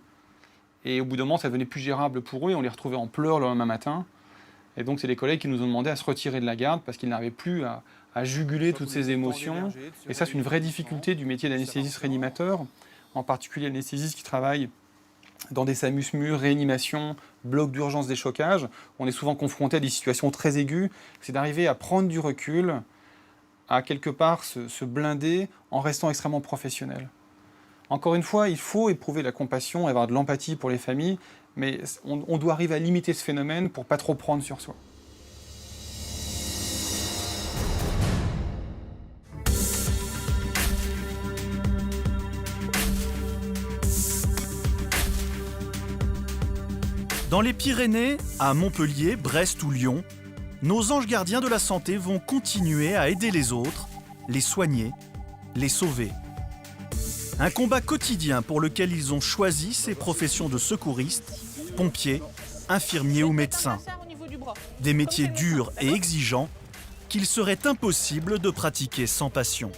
Et au bout d'un moment, ça devenait plus gérable pour eux et on les retrouvait en pleurs le lendemain matin. Et donc, c'est des collègues qui nous ont demandé à se retirer de la garde parce qu'ils n'arrivaient plus à juguler toutes ces émotions. Et ça, c'est une vraie difficulté du métier d'anesthésiste réanimateur, en particulier l'anesthésiste qui travaille dans des SAMU-SMUR, réanimation, blocs d'urgence, déchocage. On est souvent confronté à des situations très aiguës. C'est d'arriver à prendre du recul, à quelque part se blinder en restant extrêmement professionnel. Encore une fois, il faut éprouver la compassion, avoir de l'empathie pour les familles, mais on doit arriver à limiter ce phénomène pour ne pas trop prendre sur soi. Dans les Pyrénées, à Montpellier, Brest ou Lyon, nos anges gardiens de la santé vont continuer à aider les autres, les soigner, les sauver. Un combat quotidien pour lequel ils ont choisi ces professions de secouristes, pompiers, infirmiers ou médecins. Des métiers durs et exigeants qu'il serait impossible de pratiquer sans passion.